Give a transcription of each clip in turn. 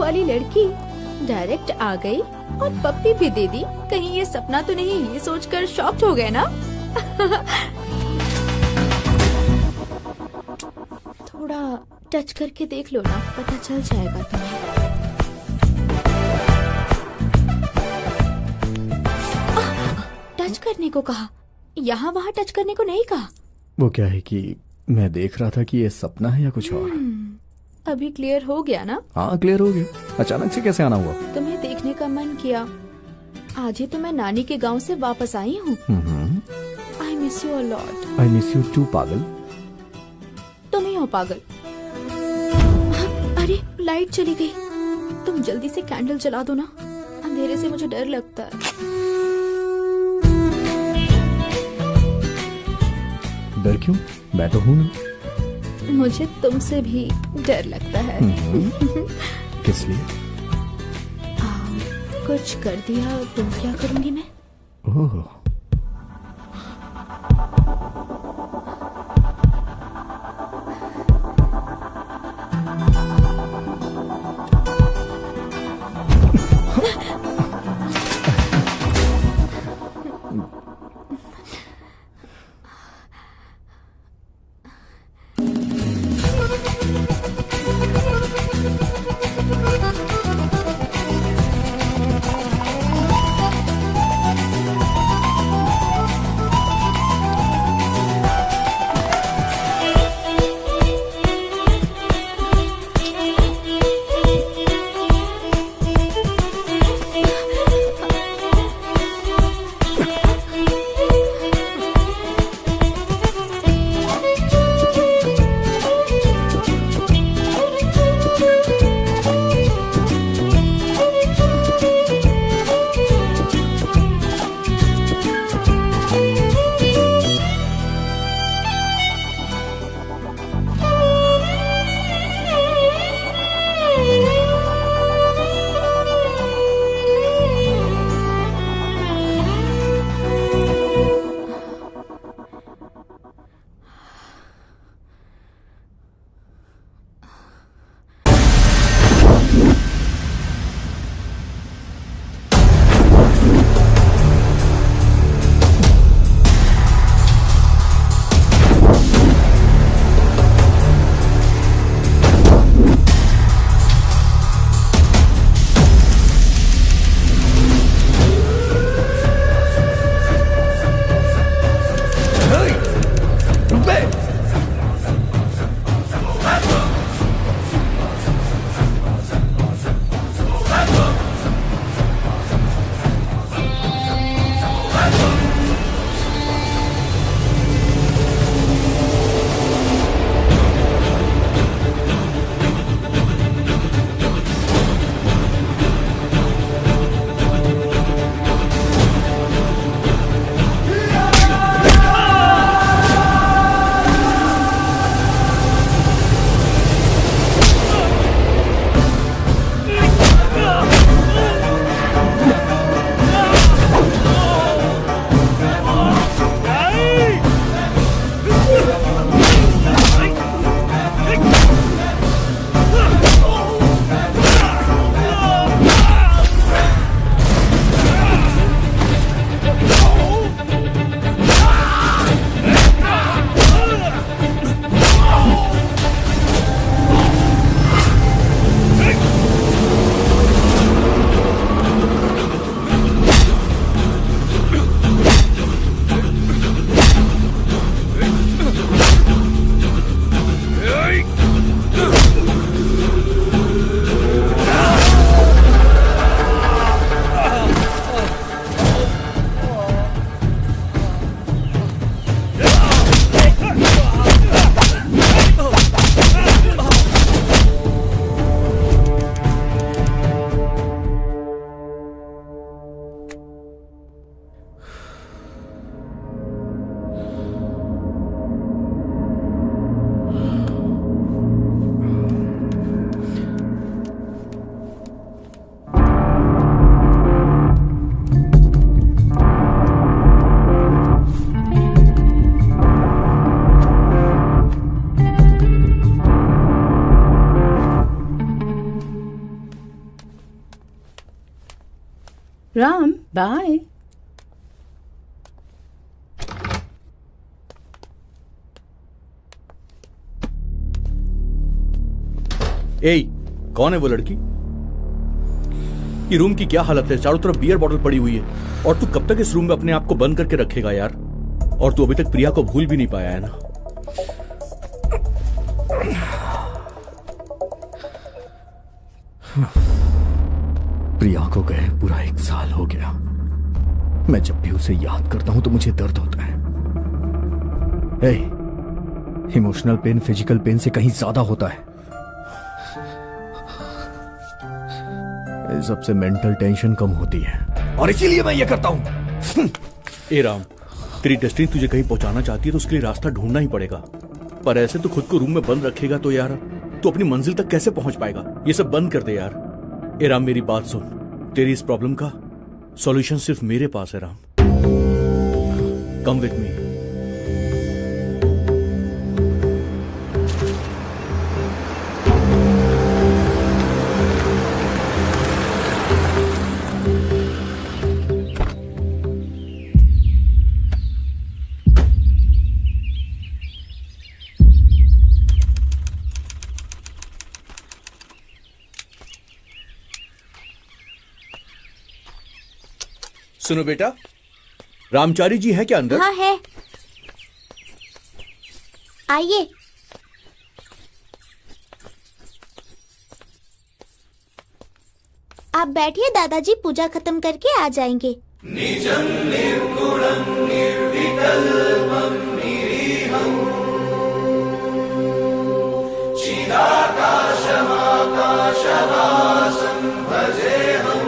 वाली लड़की डायरेक्ट आ गई और पप्पी भी दे दी। कहीं ये सपना तो नहीं, ये सोचकर शॉक्ड हो गए ना। थोड़ा टच करके देख लो ना, पता चल जाएगा तुम्हें। टच करने को कहा, यहाँ वहाँ टच करने को नहीं कहा। वो क्या है कि मैं देख रहा था कि ये सपना है या कुछ और। अभी क्लियर हो गया ना? हाँ क्लियर हो गया। अचानक से कैसे आना हुआ? तुम्हें देखने का मन किया। आज ही तो मैं नानी के गांव से वापस आई हूँ। I miss you a lot. I miss you too पागल। तुम ही हो पागल। अरे लाइट चली गई। तुम जल्दी से कैंडल जला दो ना, अंधेरे से मुझे डर लगता है। डर क्यों? मैं तो हूं ना। मुझे तुमसे भी डर लगता है। किस लिए? कुछ कर दिया तो क्या करूंगी मैं? ओह राम बाय। ए, कौन है वो लड़की? ये रूम की क्या हालत है? चारों तरफ बियर बॉटल पड़ी हुई है। और तू कब तक इस रूम में अपने आप को बंद करके रखेगा यार? और तू अभी तक प्रिया को भूल भी नहीं पाया है ना? प्रिया को गए पूरा 1 साल हो गया। मैं जब भी उसे याद करता हूं तो मुझे दर्द होता है। इमोशनल पेन फिजिकल पेन से कहीं ज्यादा होता है। इस सबसे मेंटल टेंशन कम होती है और इसीलिए मैं ये करता हूं। ए राम, तेरी डेस्टिनी तुझे कहीं पहुंचाना चाहती है तो उसके लिए रास्ता ढूंढना ही पड़ेगा। पर ऐसे तो खुद को रूम में बंद रखेगा तो यार तू अपनी मंजिल तक कैसे पहुंच पाएगा? ये सब बंद कर दे यार। ए राम, मेरी बात सुन। तेरी इस प्रॉब्लम का सॉल्यूशन सिर्फ मेरे पास है राम। Come with me. सुनो बेटा, रामचारी जी है क्या अंदर? हाँ है, आइए। आप बैठिए, दादाजी पूजा खत्म करके आ जाएंगे। निजं निर्गुणं निर्विकल्पं निरीहं चिदाकाशमाकाशवासं भजेऽहम्।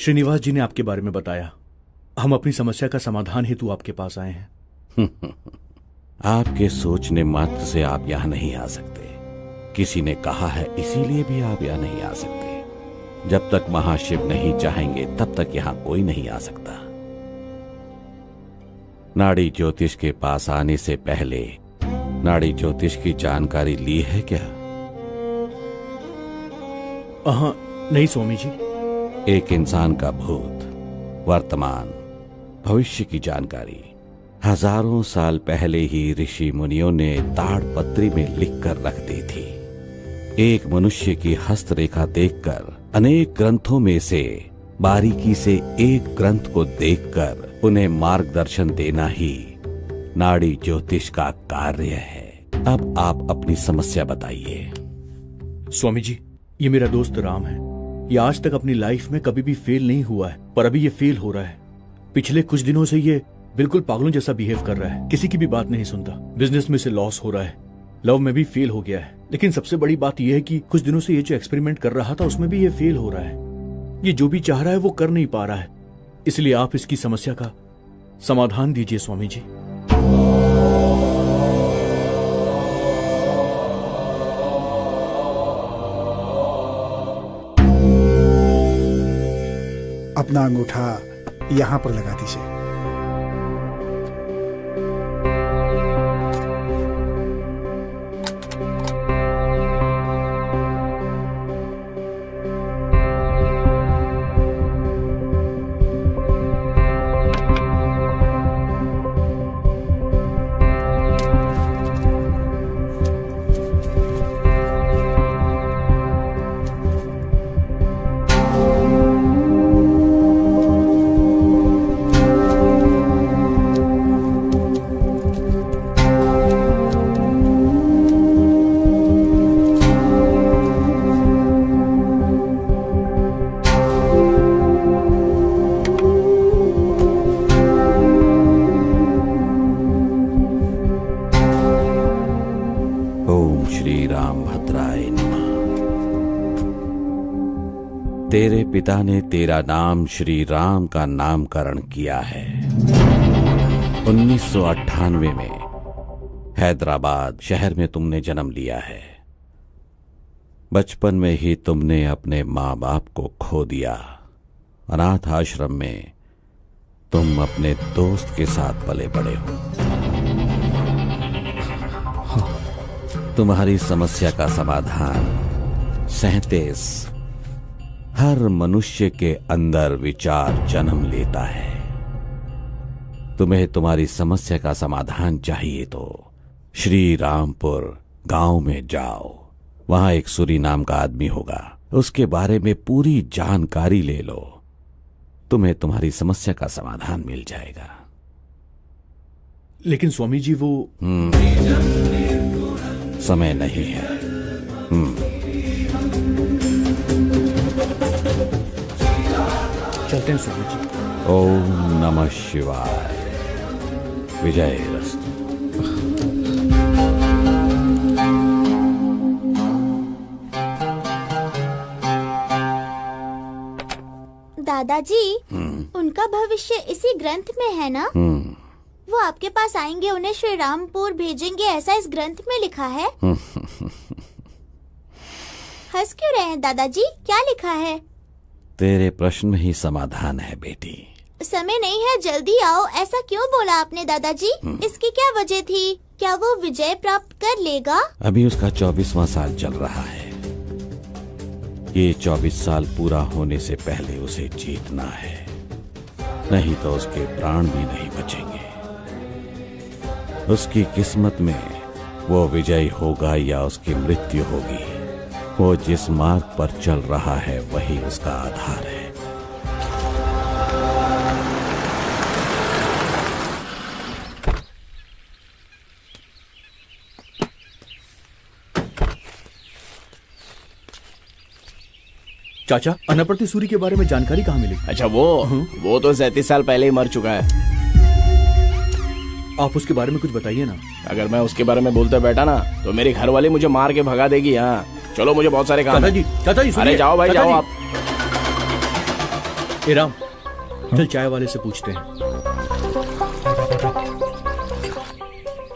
श्रीनिवास जी ने आपके बारे में बताया। हम अपनी समस्या का समाधान हेतु आपके पास आए हैं। आपके सोचने मात्र से आप यहां नहीं आ सकते। किसी ने कहा है, इसीलिए भी आप यहां नहीं आ सकते। जब तक महाशिव नहीं चाहेंगे तब तक यहां कोई नहीं आ सकता। नाड़ी ज्योतिष के पास आने से पहले नाड़ी ज्योतिष की जानकारी ली है क्या? नहीं स्वामी जी। एक इंसान का भूत, वर्तमान, भविष्य की जानकारी हजारों साल पहले ही ऋषि मुनियों ने ताड़पत्री में लिखकर रख दी थी। एक मनुष्य की हस्तरेखा देखकर अनेक ग्रंथों में से बारीकी से एक ग्रंथ को देखकर उन्हें मार्गदर्शन देना ही नाड़ी ज्योतिष का कार्य है। अब आप अपनी समस्या बताइए। स्वामी जी, ये मेरा दोस्त राम है। ये आज तक अपनी लाइफ में कभी भी फेल नहीं हुआ है, पर अभी ये फेल हो रहा है। पिछले कुछ दिनों से ये बिल्कुल पागलों जैसा बिहेव कर रहा है। किसी की भी बात नहीं सुनता। बिजनेस में से लॉस हो रहा है, लव में भी फेल हो गया है। लेकिन सबसे बड़ी बात यह है कि कुछ दिनों से ये जो एक्सपेरिमेंट कर रहा था उसमें भी ये फेल हो रहा है। ये जो भी चाह रहा है वो कर नहीं पा रहा है। इसलिए आप इसकी समस्या का समाधान दीजिए स्वामी जी। अपना अंगूठा यहां पर लगा दीजिए। तेरे पिता ने तेरा नाम श्री राम का नामकरण किया है। 1998 में हैदराबाद शहर में तुमने जन्म लिया है। बचपन में ही तुमने अपने माँ बाप को खो दिया। अनाथ आश्रम में तुम अपने दोस्त के साथ पले बड़े हो। तुम्हारी समस्या का समाधान 37 हर मनुष्य के अंदर विचार जन्म लेता है। तुम्हें तुम्हारी समस्या का समाधान चाहिए तो श्री रामपुर गांव में जाओ। वहां एक सूरी नाम का आदमी होगा, उसके बारे में पूरी जानकारी ले लो। तुम्हें तुम्हारी समस्या का समाधान मिल जाएगा। लेकिन स्वामी जी वो समय नहीं है। चलते हैं स्वामी जी। ओम नमः शिवाय। विजयरस्तु। दादाजी, उनका भविष्य इसी ग्रंथ में है ना? वो आपके पास आएंगे, उन्हें श्री रामपुर भेजेंगे, ऐसा इस ग्रंथ में लिखा है। हंस क्यों रहे हैं दादाजी? क्या लिखा है? तेरे प्रश्न में ही समाधान है बेटी। समय नहीं है, जल्दी आओ। ऐसा क्यों बोला आपने दादाजी? इसकी क्या वजह थी? क्या वो विजय प्राप्त कर लेगा? अभी उसका 24वां साल चल रहा है। ये 24 साल पूरा होने से पहले उसे जीतना है, नहीं तो उसके प्राण भी नहीं बचेंगे। उसकी किस्मत में वो विजयी होगा या उसकी मृत्यु होगी। वो जिस मार्ग पर चल रहा है वही उसका आधार है। चाचा, अनाप्रति सूरी के बारे में जानकारी कहाँ मिली? अच्छा, वो तो 37 साल पहले ही मर चुका है। आप उसके बारे में कुछ बताइए ना। अगर मैं उसके बारे में बोलते बैठा ना तो मेरी घरवाली मुझे मार के भगा देगी। हाँ चलो, मुझे बहुत सारे काम है। चाचा जी, अरे जाओ भाई, जाओ आप। ए राम, चल चाय वाले से पूछते हैं।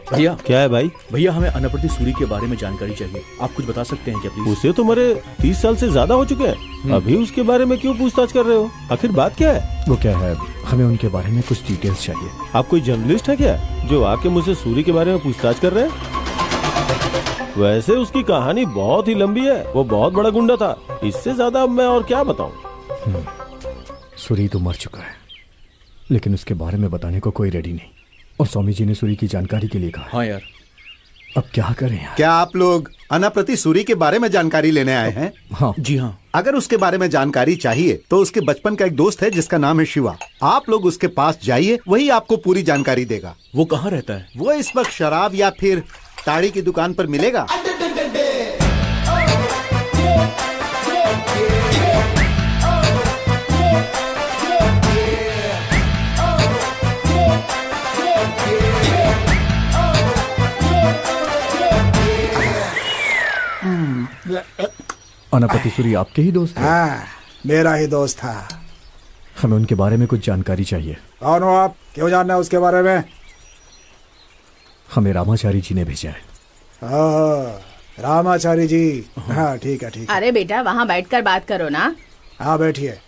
भैया। क्या है भाई? भैया, हमें अनाप्रति सूरी के बारे में जानकारी चाहिए। आप कुछ बता सकते हैं क्या प्लीज? उसे तो मरे 30 साल से ज्यादा हो चुके हैं। अभी उसके बारे में क्यों पूछताछ कर रहे हो? आखिर बात क्या है? वो क्या है, हमें उनके बारे में कुछ डिटेल्स चाहिए। आप कोई जर्नलिस्ट है क्या जो आके मुझसे सूरी के बारे में पूछताछ कर रहे हैं? वैसे उसकी कहानी बहुत ही लंबी है। वो बहुत बड़ा गुंडा था। इससे ज्यादा मैं और क्या बताऊं? सूरी तो मर चुका है, लेकिन उसके बारे में बताने को कोई रेडी नहीं। और स्वामी जी ने सूरी की जानकारी के लिए कहा। हाँ यार, अब क्या करें यार? क्या आप लोग अनाप्रति सूरी के बारे में जानकारी लेने आए हैं? हाँ जी हाँ। अगर उसके बारे में जानकारी चाहिए तो उसके बचपन का एक दोस्त है जिसका नाम है शिवा। आप लोग उसके पास जाइए, वही आपको पूरी जानकारी देगा। वो कहाँ रहता है? वो इस वक्त शराब या फिर ताड़ी की दुकान पर मिलेगा। अनाप्रति सूरी आपके ही दोस्त है? हाँ, मेरा ही दोस्त था। हमें उनके बारे में कुछ जानकारी चाहिए। कौन हो आप? क्यों जानना है उसके बारे में? हमें रामाचारी जी ने भेजा है। रामाचारी जी। हाँ ठीक है, ठीक है। अरे बेटा, वहाँ बैठकर बात करो ना। हाँ बैठिए,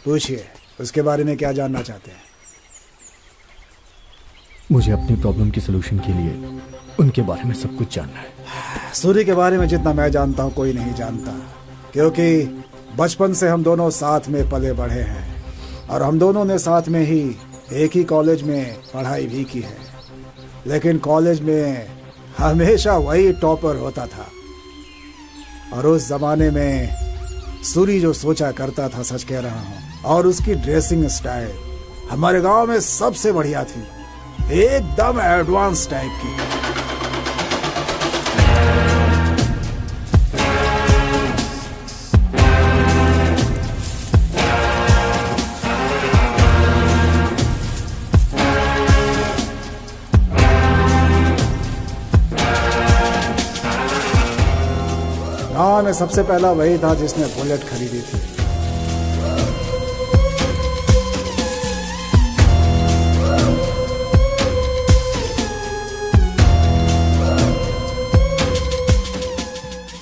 पूछिए उसके बारे में क्या जानना चाहते हैं। मुझे अपनी प्रॉब्लम की सलूशन के लिए उनके बारे में सब कुछ जानना है। सूरी के बारे में जितना मैं जानता हूँ कोई नहीं जानता, क्योंकि बचपन से हम दोनों साथ में पले बढ़े हैं और हम दोनों ने साथ में ही एक ही कॉलेज में पढ़ाई भी की है। लेकिन कॉलेज में हमेशा वही टॉपर होता था और उस जमाने में सूरी जो सोचा करता था, सच कह रहा हूँ, और उसकी ड्रेसिंग स्टाइल हमारे गांव में सबसे बढ़िया थी, एकदम एडवांस टाइप की। गांव में सबसे पहला वही था जिसने बुलेट खरीदी थी।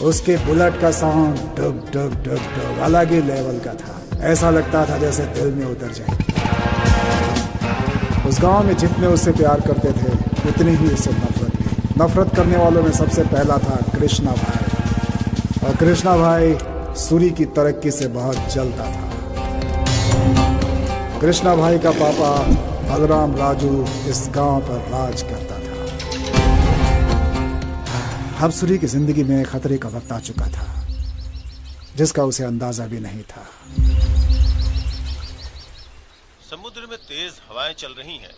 उसके बुलेट का साउंड डुग डुग डुग डुग अलग ही लेवल का था। ऐसा लगता था जैसे दिल में उतर जाए। उस गांव में जितने उससे प्यार करते थे उतनी ही उससे नफरत भी। नफरत करने वालों में सबसे पहला था कृष्णा भाई। और कृष्णा भाई सूरी की तरक्की से बहुत जलता था। कृष्णा भाई का पापा बलराम राजू इस गांव पर राज करता था। अब सूरी की जिंदगी में खतरे का वक्त आ चुका था जिसका उसे अंदाजा भी नहीं था। समुद्र में तेज हवाएं चल रही हैं।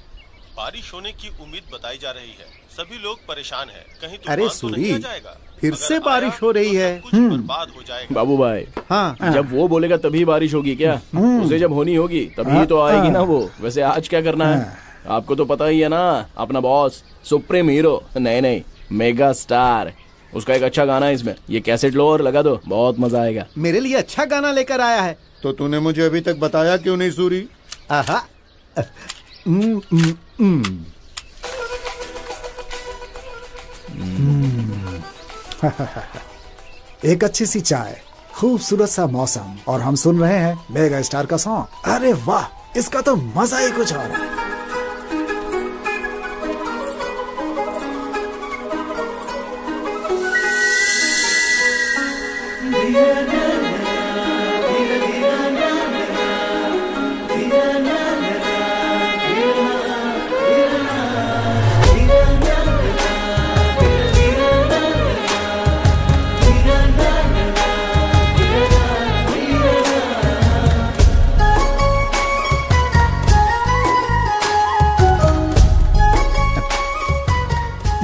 बारिश होने की उम्मीद बताई जा रही है। सभी लोग परेशान हैं। कहीं तूफान अरे तो नहीं आ जाएगा? फिर से बारिश हो रही है। कुछ बर्बाद हो जाएगा। बाबू भाई, हाँ, जब वो बोलेगा तभी बारिश होगी क्या? उसे जब होनी होगी तभी तो आएगी ना वो। वैसे आज क्या करना है आपको तो पता ही है ना। अपना बॉस सुप्रीम हीरो, नहीं मेगा स्टार, उसका एक अच्छा गाना है इसमें। ये कैसेट लो और लगा दो, बहुत मजा आएगा। मेरे लिए अच्छा गाना लेकर आया है। तो तूने मुझे अभी तक बताया क्यों नहीं सूरी? आहा। एक अच्छी सी चाय, खूबसूरत सा मौसम और हम सुन रहे हैं मेगा स्टार का सॉन्ग। अरे वाह, इसका तो मजा ही कुछ और है।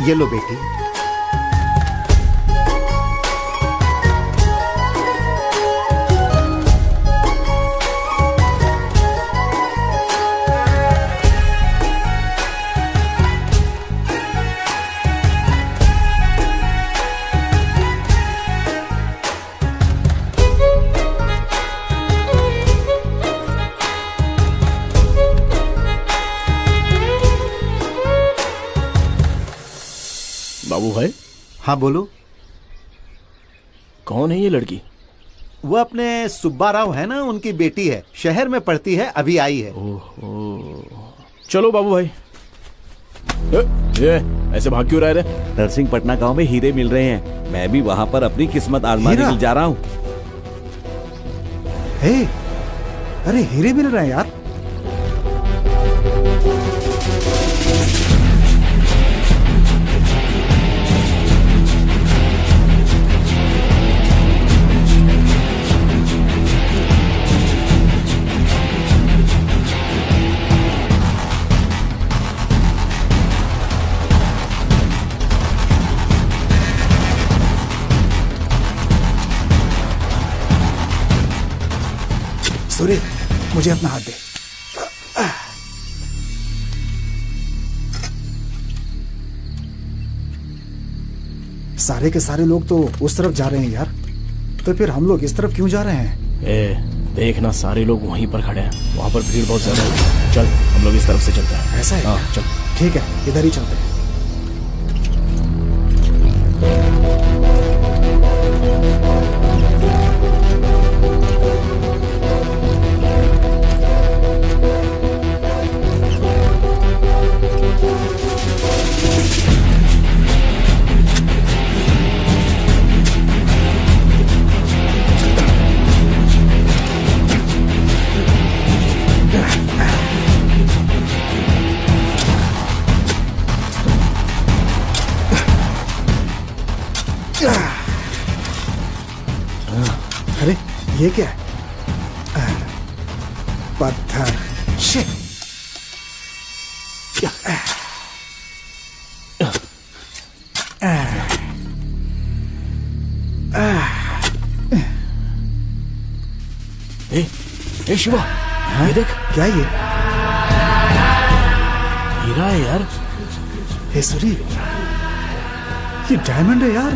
ये लो बेटी। बाबू भाई। हाँ बोलो। कौन है ये लड़की? वो अपने सुब्बा राव है ना, उनकी बेटी है। शहर में पढ़ती है, अभी आई है। ओहो, चलो बाबू भाई। ये ऐसे भाग क्यों रहे थे? नरसिंहपटना गांव में हीरे मिल रहे हैं। मैं भी वहां पर अपनी किस्मत आजमाने के लिए जा रहा हूँ। हे, अरे हीरे मिल रहे हैं यार। सूर्य, मुझे अपना हाथ दे। सारे के सारे लोग तो उस तरफ जा रहे हैं यार, तो फिर हम लोग इस तरफ क्यों जा रहे हैं? देखना, सारे लोग वहीं पर खड़े हैं। वहां पर भीड़ बहुत ज्यादा है। चल हम लोग इस तरफ से चलते हैं। ऐसा है? हाँ चल। ठीक है, इधर ही चलते हैं। अरे ये क्या है? पत्थर। शिट। ए शिवा, ये देख। क्या ये? हीरा है यार। हे सूरी, ये डायमंड है यार।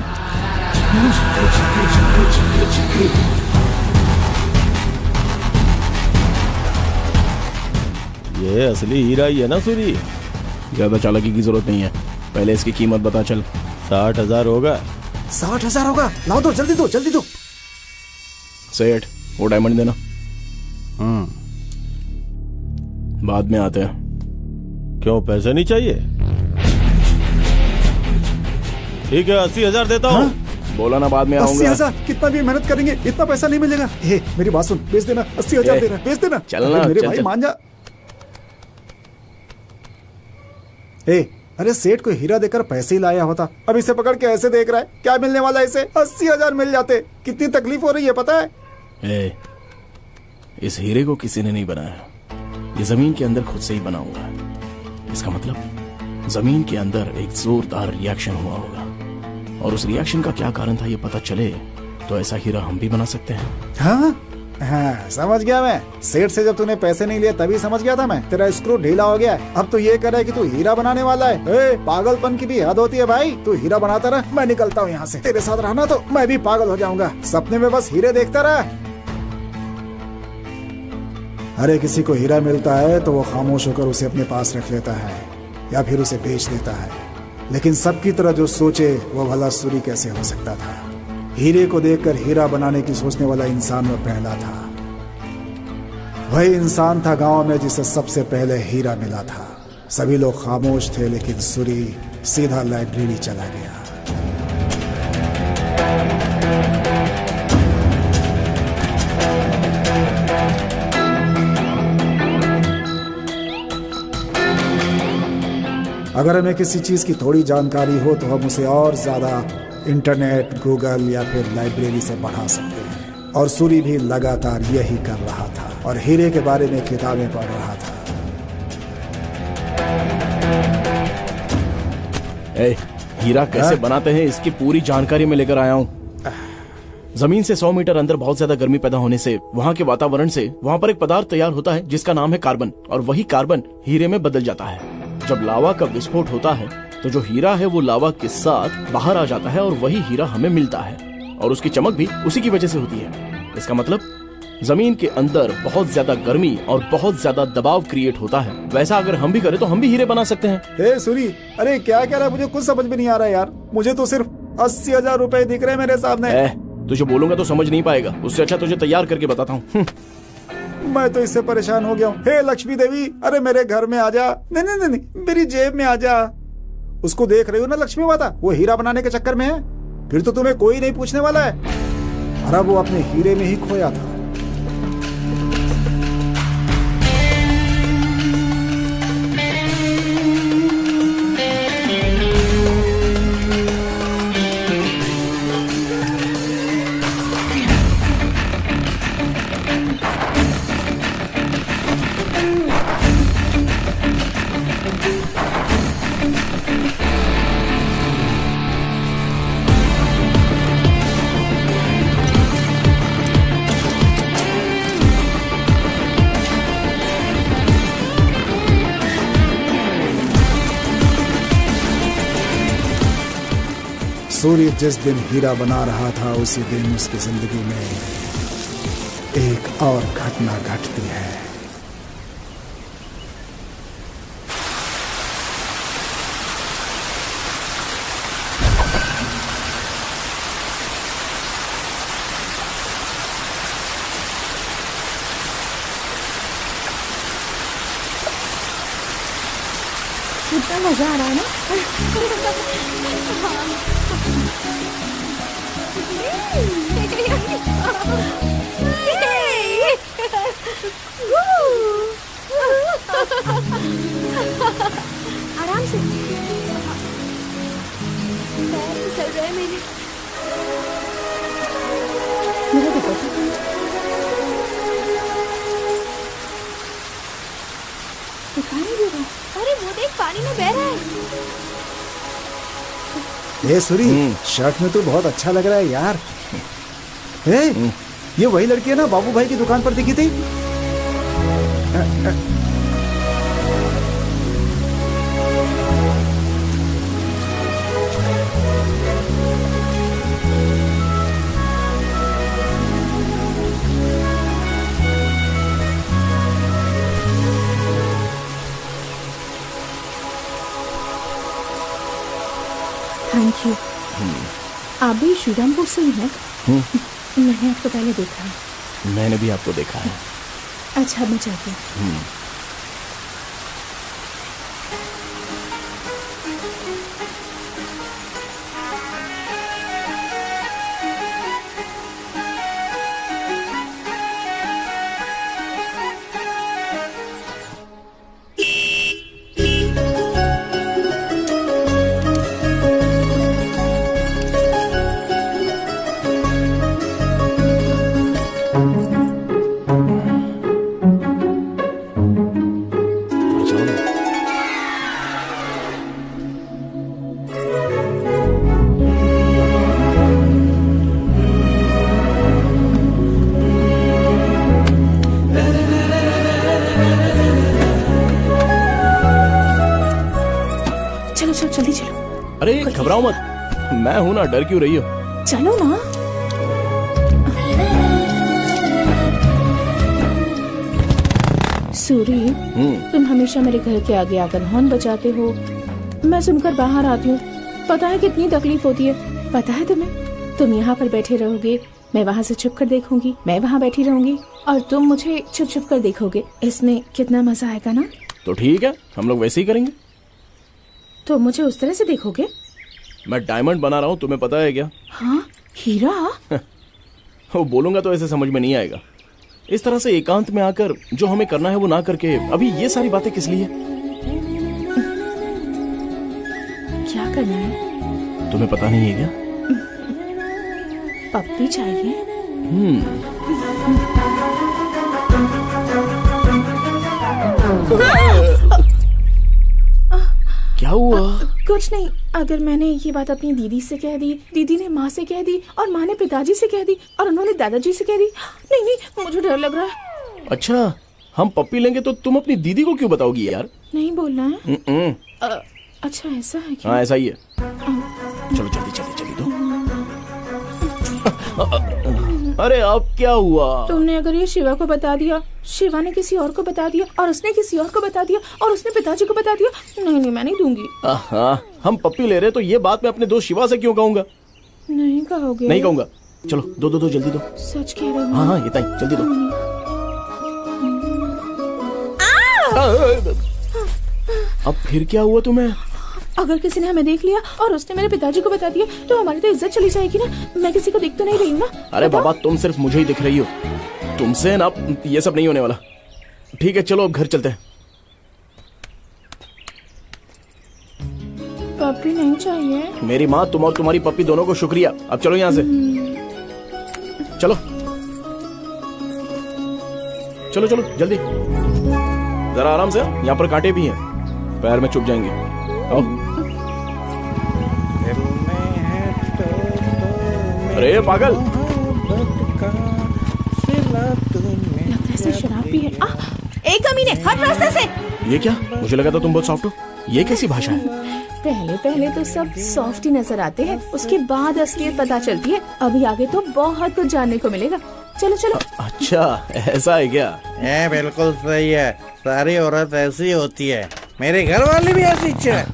ये असली हीरा ही है ना सूरी? ज्यादा चालाकी की जरूरत नहीं है, पहले इसकी कीमत बता चल। 60,000 होगा। 60,000 होगा। लाओ दो, जल्दी दो, जल्दी दो। सेठ, वो डायमंड देना। बाद में आते हैं। क्यों, पैसे नहीं चाहिए? ठीक है, 80,000 देता हूँ। बोला ना बाद में आऊंगा। 80,000? कितना भी मेहनत करेंगे इतना पैसा नहीं मिलेगा। हे, मेरी बात सुन, बेच देना। 80,000 दे रहा है, बेच देना। चलना, मेरे चल, भाई चल। मान जा। अरे सेठ को हीरा देकर पैसे ही लाया होता, अब इसे पकड़ के ऐसे देख रहा है। क्या मिलने वाला है इसे? 80,000 मिल जाते। कितनी तकलीफ हो रही है पता है? इस हीरे को किसी ने नहीं बनाया, ये जमीन के अंदर खुद से ही बना हुआ है। इसका मतलब जमीन के अंदर एक जोरदार रिएक्शन हुआ होगा, और उस रिएक्शन का क्या कारण था ये पता चले तो ऐसा हीरा हम भी बना सकते हैं। हाँ हाँ, समझ गया मैं। सेठ से जब तूने पैसे नहीं लिए तभी समझ गया था मैं, तेरा स्क्रू ढीला हो गया है। अब तो ये करे कि तू हीरा बनाने वाला है। पागलपन की भी हद होती है भाई। तू हीरा बनाता रह, मैं निकलता हूँ यहाँ से। तेरे साथ रहना तो मैं भी पागल हो जाऊंगा। सपने में बस हीरे देखता रहा। अरे किसी को हीरा मिलता है तो वो खामोश होकर उसे अपने पास रख लेता है या फिर उसे बेच देता है, लेकिन सबकी तरह जो सोचे वो भला सूरी कैसे हो सकता था? हीरे को देखकर हीरा बनाने की सोचने वाला इंसान में पहला था। वही इंसान था गांव में जिसे सबसे पहले हीरा मिला था। सभी लोग खामोश थे, लेकिन सूरी सीधा लाइब्रेरी चला गया। अगर हमें किसी चीज की थोड़ी जानकारी हो तो हम उसे और ज्यादा इंटरनेट, गूगल या फिर लाइब्रेरी से बढ़ा सकते हैं। और सूरी भी लगातार यही कर रहा था और हीरे के बारे में किताबें पढ़ रहा था। हीरा कैसे बनाते हैं इसकी पूरी जानकारी मैं लेकर आया हूँ। जमीन से 100 मीटर अंदर बहुत ज्यादा गर्मी पैदा होने से, वहाँ के वातावरण से, वहाँ पर एक पदार्थ तैयार होता है जिसका नाम है कार्बन, और वही कार्बन हीरे में बदल जाता है। जब लावा का विस्फोट होता है तो जो हीरा है वो लावा के साथ बाहर आ जाता है और वही हीरा हमें मिलता है, और उसकी चमक भी उसी की वजह से होती है। इसका मतलब जमीन के अंदर बहुत ज्यादा गर्मी और बहुत ज्यादा दबाव क्रिएट होता है। वैसा अगर हम भी करें तो हम भी हीरे बना सकते हैं। सूरी, अरे क्या कह रहा है? मुझे कुछ समझ में नहीं आ रहा यार। मुझे तो सिर्फ 80,000 रुपए दिख रहे हैं मेरे सामने। तुझे बोलूंगा तो समझ नहीं पाएगा, उससे अच्छा तुझे तैयार करके बताता हूँ। मैं तो इससे परेशान हो गया हूँ। हे लक्ष्मी देवी, अरे मेरे घर में आ जा। नहीं नहीं नहीं, मेरी जेब में आ जा। उसको देख रही हो ना लक्ष्मी माता, वो हीरा बनाने के चक्कर में है। फिर तो तुम्हें कोई नहीं पूछने वाला है। अरे वो अपने हीरे में ही खोया था। सूर्य जिस दिन हीरा बना रहा था उसी दिन उसकी जिंदगी में एक और घटना घटती है। कितना मजा आ रहा है ना। आराम से। पैर फिसल रहे मेरे। मेरा तो पता नहीं। दिखाई नहीं दे रहा। अरे वो देख, पानी में बह रहा है। ए सूरी, शर्ट में तो बहुत अच्छा लग रहा है यार। ये वही लड़की है ना बाबू भाई की दुकान पर दिखी थी? Thank you. आप भी श्रीरामपुर से ही हैं? मैंने आपको पहले देखा है। मैंने भी आपको देखा है। अच्छा, मैं चलती हूँ। जल्दी चलो। अरे घबराओ मत, मैं हूं ना, डर क्यों रही हो? चलो ना। सूरी, तुम हमेशा मेरे घर के आगे आकर हॉर्न बजाते हो, मैं सुनकर बाहर आती हूँ। पता है कितनी तकलीफ होती है, पता है तुम्हें? तुम यहाँ पर बैठे रहोगे, मैं वहाँ से छुप कर देखूंगी, मैं वहाँ बैठी रहूंगी और तुम मुझे छुप छुप कर देखोगे। इसमें कितना मजा आएगा ना। तो ठीक है, हम लोग वैसे ही करेंगे। तो मुझे उस तरह से देखोगे? मैं डायमंड बना रहा हूँ, तुम्हें पता है क्या? हाँ, हीरा। वो बोलूंगा तो ऐसे समझ में नहीं आएगा। इस तरह से एकांत में आकर जो हमें करना है वो ना करके अभी ये सारी बातें किस लिए? क्या करना है? तुम्हें पता नहीं है क्या? पप्पी चाहिए। क्या हुआ? कुछ नहीं। अगर मैंने ये बात अपनी दीदी से कह दी, दीदी ने माँ से कह दी और माँ ने पिताजी से कह दी और उन्होंने दादाजी से कह दी। नहीं नहीं, मुझे डर लग रहा है। अच्छा, हम पप्पी लेंगे तो तुम अपनी दीदी को क्यों बताओगी यार? नहीं बोलना है। अच्छा, ऐसा है क्या? हाँ, ऐसा ही है। चलो जल्दी जल्दी जल्दी दो। अरे अब क्या हुआ? तुमने अगर ये शिवा को बता दिया, शिवा ने किसी और को बता दिया और उसने किसी और को बता दिया और उसने पिताजी को बता दिया। नहीं नहीं, मैं नहीं दूंगी। हम पप्पी ले रहे तो ये बात मैं अपने दोस्त शिवा से क्यों कहूँगा? नहीं कहोगे? नहीं कहूँगा। चलो दो दो दो, जल्दी दो। सच कह रहे हो? हाँ हाँ, ये ताई, जल्दी दो। अब फिर क्या हुआ तुम्हें? अगर किसी ने हमें देख लिया और उसने मेरे पिताजी को बता दिया तो हमारी तो इज्जत चली जाएगी ना। मैं किसी को दिख तो नहीं रही हूँ ना। अरे बाबा, तुम सिर्फ मुझे ही दिख रही हो, तुमसे ना ये सब नहीं होने वाला। ठीक है, चलो अब घर चलते हैं। पप्पी नहीं चाहिए। मेरी माँ, तुम और तुम्हारी पप्पी दोनों को शुक्रिया। अब चलो यहाँ से। चलो चलो चलो जल्दी, जरा आराम से, यहाँ पर कांटे भी हैं, पैर में चुभ जाएंगे। आओ। अरे पागल, लगता है शराब भी है। एक कमीने, हट रास्ते से। ये क्या? मुझे लगा था तुम बहुत सॉफ्ट हो। ये कैसी भाषा है? पहले पहले तो सब सॉफ्ट ही नजर आते हैं, उसके बाद असलियत पता चलती है। अभी आगे तो बहुत कुछ जानने को मिलेगा। चलो चलो। अच्छा, ऐसा है क्या? बिल्कुल सही है, सारी औरत ऐसी होती है, मेरे घर वाली भी ऐसी है।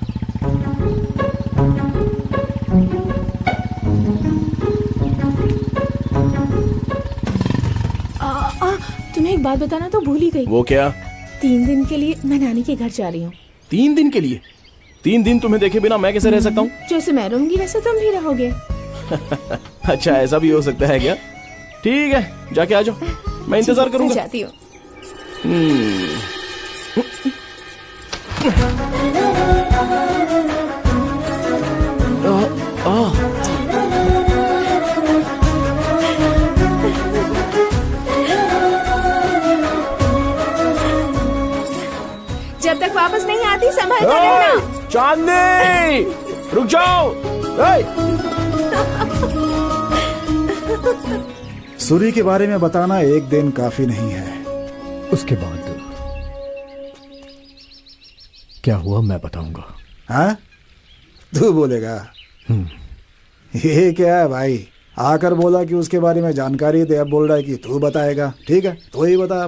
तुम्हें एक बात बताना तो भूल ही गई। वो क्या? 3 दिन के लिए मैं नानी के घर जा रही हूँ। 3 दिन के लिए? 3 दिन तुम्हें देखे बिना मैं कैसे रह सकता हूँ? जैसे मैं रहूंगी वैसे तुम भी रहोगे। अच्छा, ऐसा भी हो सकता है क्या? ठीक है, जाके आ जाओ, मैं इंतजार करूंगा। जाती हूँ। जब तक वापस नहीं आती संभल कर रहना। चांदनी, रुक जाओ। सूरी के बारे में बताना एक दिन काफी नहीं है। उसके बाद क्या हुआ मैं बताऊंगा। हाँ, तू बोलेगा? ये क्या है भाई, आकर बोला कि उसके बारे में जानकारी दे, अब बोल रहा है कि तू बताएगा। ठीक है, तो ही बता।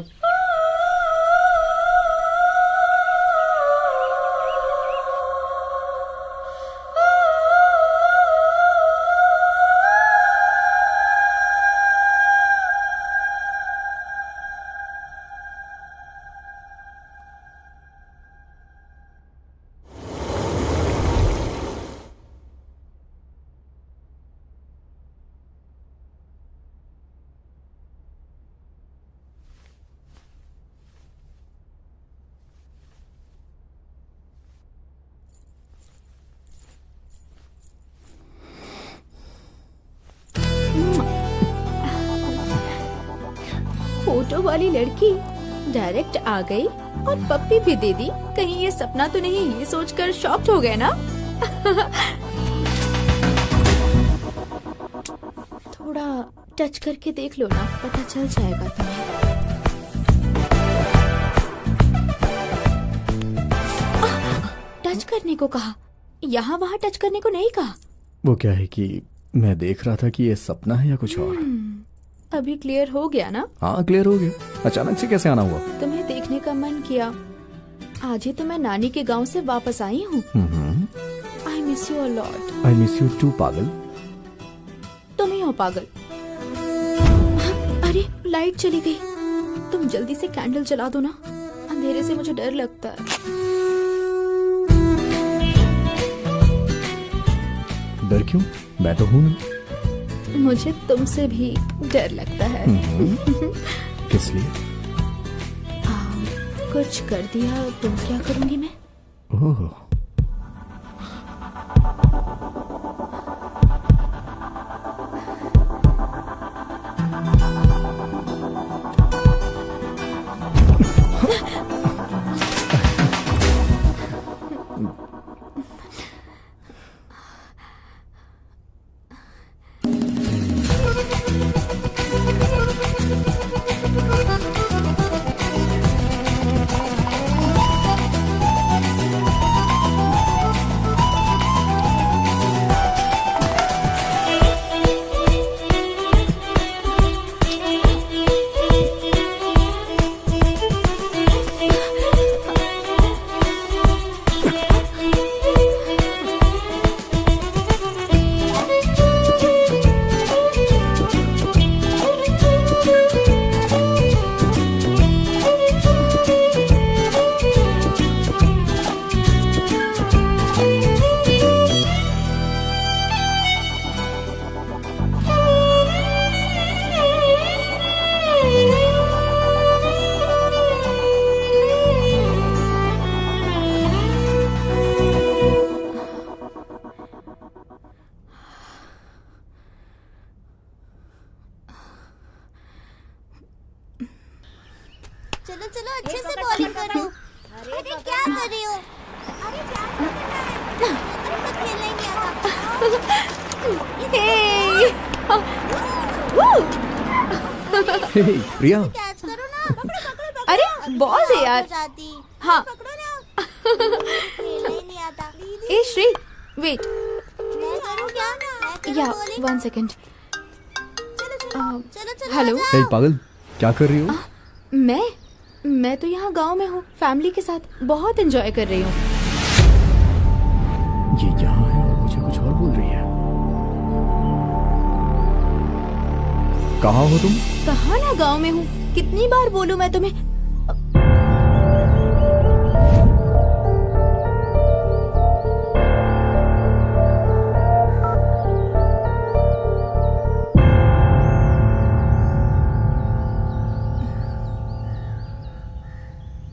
वाली लड़की डायरेक्ट आ गई और पप्पी भी दे दी। कहीं ये सपना तो नहीं, ये सोचकर शॉक्ड हो गए ना। थोड़ा टच करके देख लो ना, पता चल जाएगा तुम्हें। टच करने को कहा, यहाँ वहाँ टच करने को नहीं कहा। वो क्या है कि मैं देख रहा था कि ये सपना है या कुछ और। अभी क्लियर हो गया ना? हाँ क्लियर हो गया। अचानक से कैसे आना हुआ? तुम्हें देखने का मन किया। आज ही तो मैं नानी के गांव से वापस आई हूँ। I miss you a lot. I miss you too पागल। तुम ही हो पागल। अरे लाइट चली गई। तुम जल्दी से कैंडल जला दो ना, अंधेरे से मुझे डर लगता है। डर क्यों? मैं तो हूँ ना। मुझे तुमसे भी डर लगता है। किस लिए? कुछ कर दिया तो क्या करूंगी मैं? ओह चलो चलो अच्छे से बॉलिंग करो। अरे क्या कर रही हो? अरे क्या कर रही हो? अरे मैं खेलने नहीं आता। हे प्रिया, कैच करो ना। पकड़ो। अरे बॉल दे यार। हाँ पकड़ो ना। खेलने ही नहीं आता। ए श्री, वेट। मैं करूँ क्या? या 1 सेकेंड। चलो हेलो। हे पागल, क्या कर रही हो? मैं तो यहाँ गांव में हूँ, फैमिली के साथ बहुत एंजॉय कर रही हूँ। ये यहाँ है और मुझे कुछ और बोल रही है। कहाँ हो तुम? कहाँ ना गांव में हूँ, कितनी बार बोलूँ मैं तुम्हें।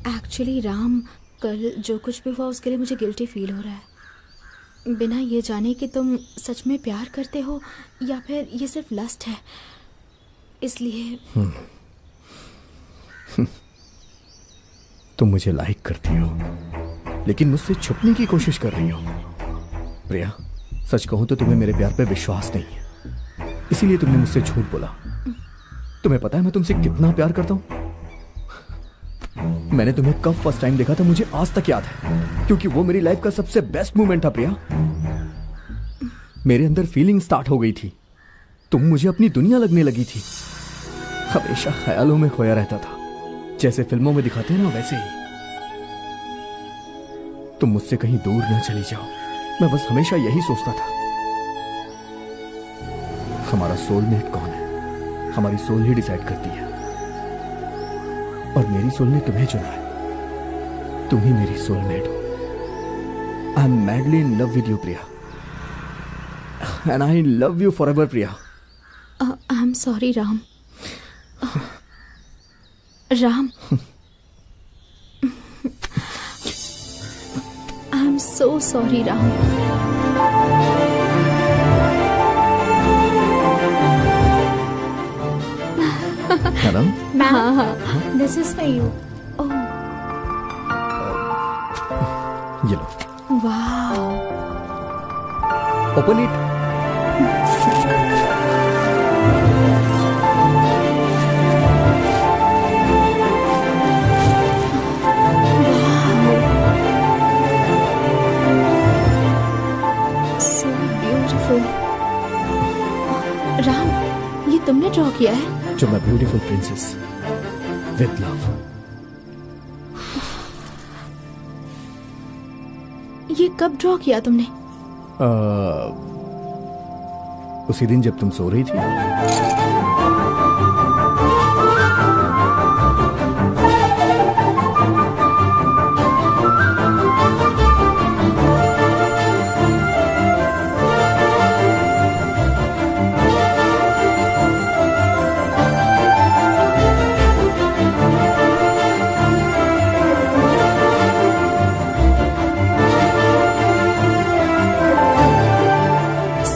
एक्चुअली राम, कल जो कुछ भी हुआ उसके लिए मुझे गिल्टी फील हो रहा है, बिना ये जाने कि तुम सच में प्यार करते हो या फिर ये सिर्फ लस्ट है, इसलिए। तुम मुझे लाइक करती हो लेकिन मुझसे छुपने की कोशिश कर रही हो। प्रिया, सच कहूं तो तुम्हें मेरे प्यार पे विश्वास नहीं है, इसीलिए तुमने मुझसे झूठ बोला। तुम्हें पता है मैं तुमसे कितना प्यार करता हूं? मैंने तुम्हें कब फर्स्ट टाइम देखा था मुझे आज तक याद है, क्योंकि वो मेरी लाइफ का सबसे बेस्ट मोमेंट था। प्रिया, मेरे अंदर फीलिंग स्टार्ट हो गई थी, तुम मुझे अपनी दुनिया लगने लगी थी। हमेशा ख्यालों में खोया रहता था, जैसे फिल्मों में दिखाते हैं ना वैसे ही। तुम मुझसे कहीं दूर न चली जाओ, मैं बस हमेशा यही सोचता था। हमारा सोलमेट कौन है? हमारी सोल ही डिसाइड करती है, और मेरी सोल ने तुम्हें चुना है। तुम ही मेरी सोलमेट हो। I am madly in love with you Priya, and I love you forever Priya. I am sorry Ram. Ram, I am so sorry Ram. है ना? हाँ हाँ। This is for you. ओह ये लो, वाह, open it. so beautiful. Ram, ये तुमने ड्रॉ किया है? जो मैं ब्यूटीफुल प्रिंसेस विद लव। ये कब ड्रॉ किया तुमने? उसी दिन जब तुम सो रही थी।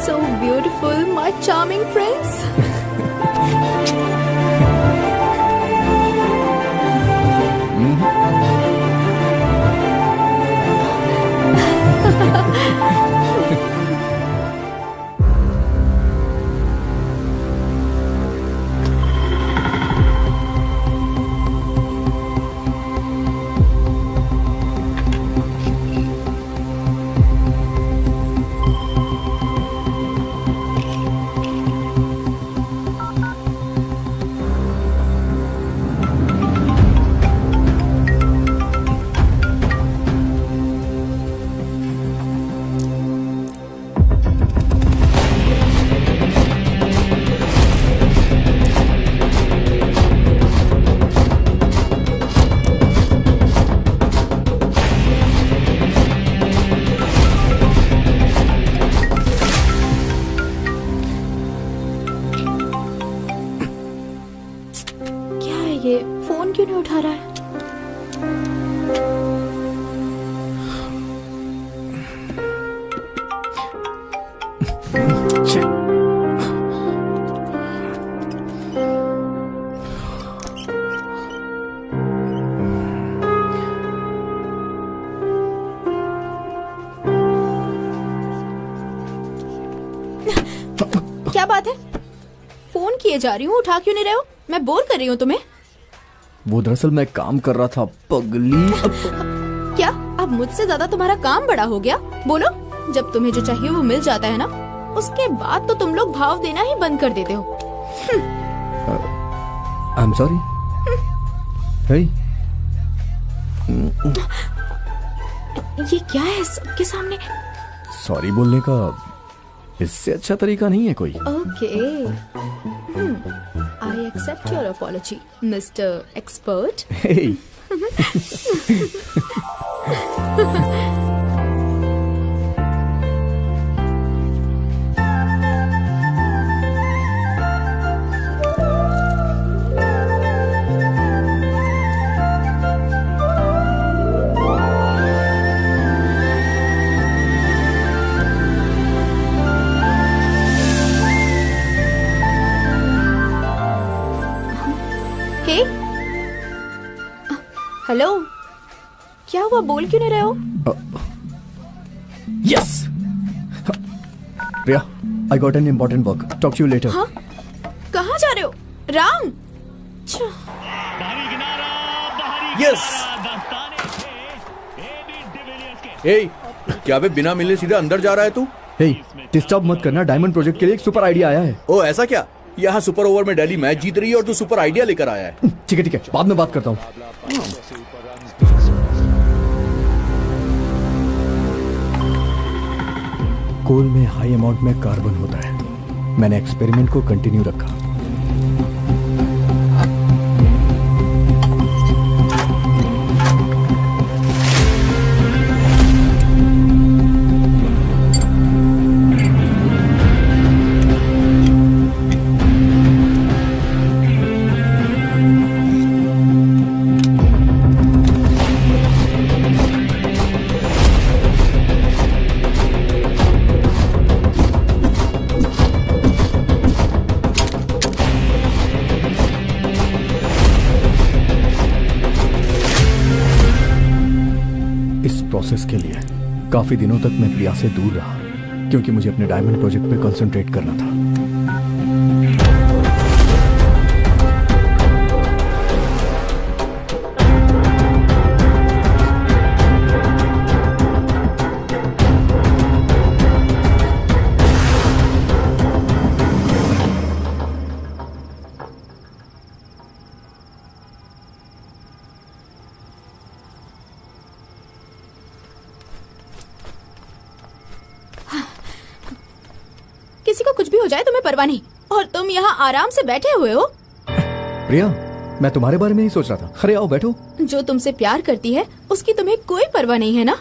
So beautiful, my charming prince. क्या है ये? फोन क्यों नहीं उठा रहा है? क्या बात है? फोन किए जा रही हूँ, उठा क्यों नहीं रहे हो? मैं बोर कर रही हूँ तुम्हें? वो दरअसल मैं काम कर रहा था पगली। क्या अब मुझसे ज्यादा तुम्हारा काम बड़ा हो गया? बोलो, जब तुम्हें जो चाहिए वो मिल जाता है ना, उसके बाद तो तुम लोग भाव देना ही बंद कर देते हो। I am sorry. ये क्या है सबके सामने? सॉरी बोलने का इससे अच्छा तरीका नहीं है कोई। Okay, I accept your apology mister expert. Hey. Hey, hello, क्या हुआ? बोल क्यों नहीं रहे हो? Yes. Priya, I got an important work. Talk to you later. हाँ? कहाँ जा रहे हो? राम? यस। ए, क्या बे बिना मिले सीधे अंदर जा रहा है तू? Hey, डिस्टर्ब मत करना। डायमंड प्रोजेक्ट के लिए एक सुपर आइडिया आया है। ओ ऐसा क्या? यहाँ सुपर ओवर में दिल्ली मैच जीत रही है और तू सुपर आइडिया लेकर आया है। ठीक है, बाद में बात करता हूँ। कोल में हाई अमाउंट में कार्बन होता है। मैंने एक्सपेरिमेंट को कंटिन्यू रखा। प्रोसेस के लिए काफी दिनों तक मैं प्रिया से दूर रहा क्योंकि मुझे अपने डायमंड प्रोजेक्ट पे कंसंट्रेट करना था। किसी को कुछ भी हो जाए तुम्हें परवाह नहीं, और तुम यहाँ आराम से बैठे हुए हो। प्रिया, मैं तुम्हारे बारे में ही सोच रहा था। अरे आओ बैठो। जो तुमसे प्यार करती है उसकी तुम्हें कोई परवाह नहीं है ना।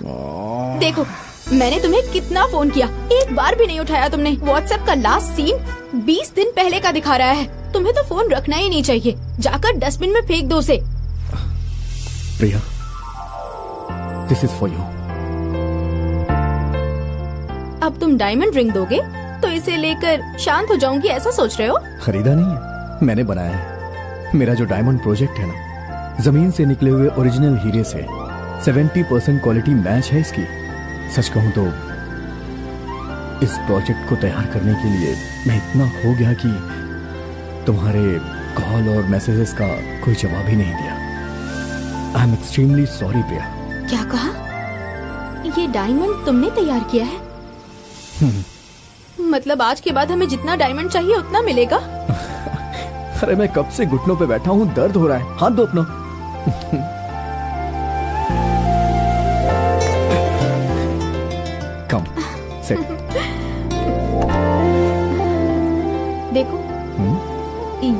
देखो, मैंने तुम्हें कितना फोन किया, एक बार भी नहीं उठाया तुमने। व्हाट्सएप का लास्ट सीन 20 दिन पहले का दिखा रहा है। तुम्हें तो फोन रखना ही नहीं चाहिए, जाकर डस्टबिन में फेंक दो उसे। प्रिया, दिस इज फॉर यू। अब तुम डायमंड रिंग दोगे तो इसे लेकर शांत हो जाऊंगी ऐसा सोच रहे हो? खरीदा नहीं है, मैंने बनाया है। मेरा जो डायमंड प्रोजेक्ट है ना, जमीन से निकले हुए ओरिजिनल हीरे से 70% क्वालिटी मैच है इसकी। सच कहूं तो इस प्रोजेक्ट को तैयार करने के लिए मैं इतना हो गया कि तुम्हारे कॉल और मैसेजेस का कोई जवाब ही नहीं दिया। आई एम एक्सट्रीमली सॉरी प्रिया। क्या कहा? ये डायमंड तुमने तैयार किया है? मतलब आज के बाद हमें जितना डायमंड चाहिए उतना मिलेगा? अरे मैं कब से घुटनों पे बैठा हूँ, दर्द हो रहा है। हाथ दो अपना। कम सेट। देखो,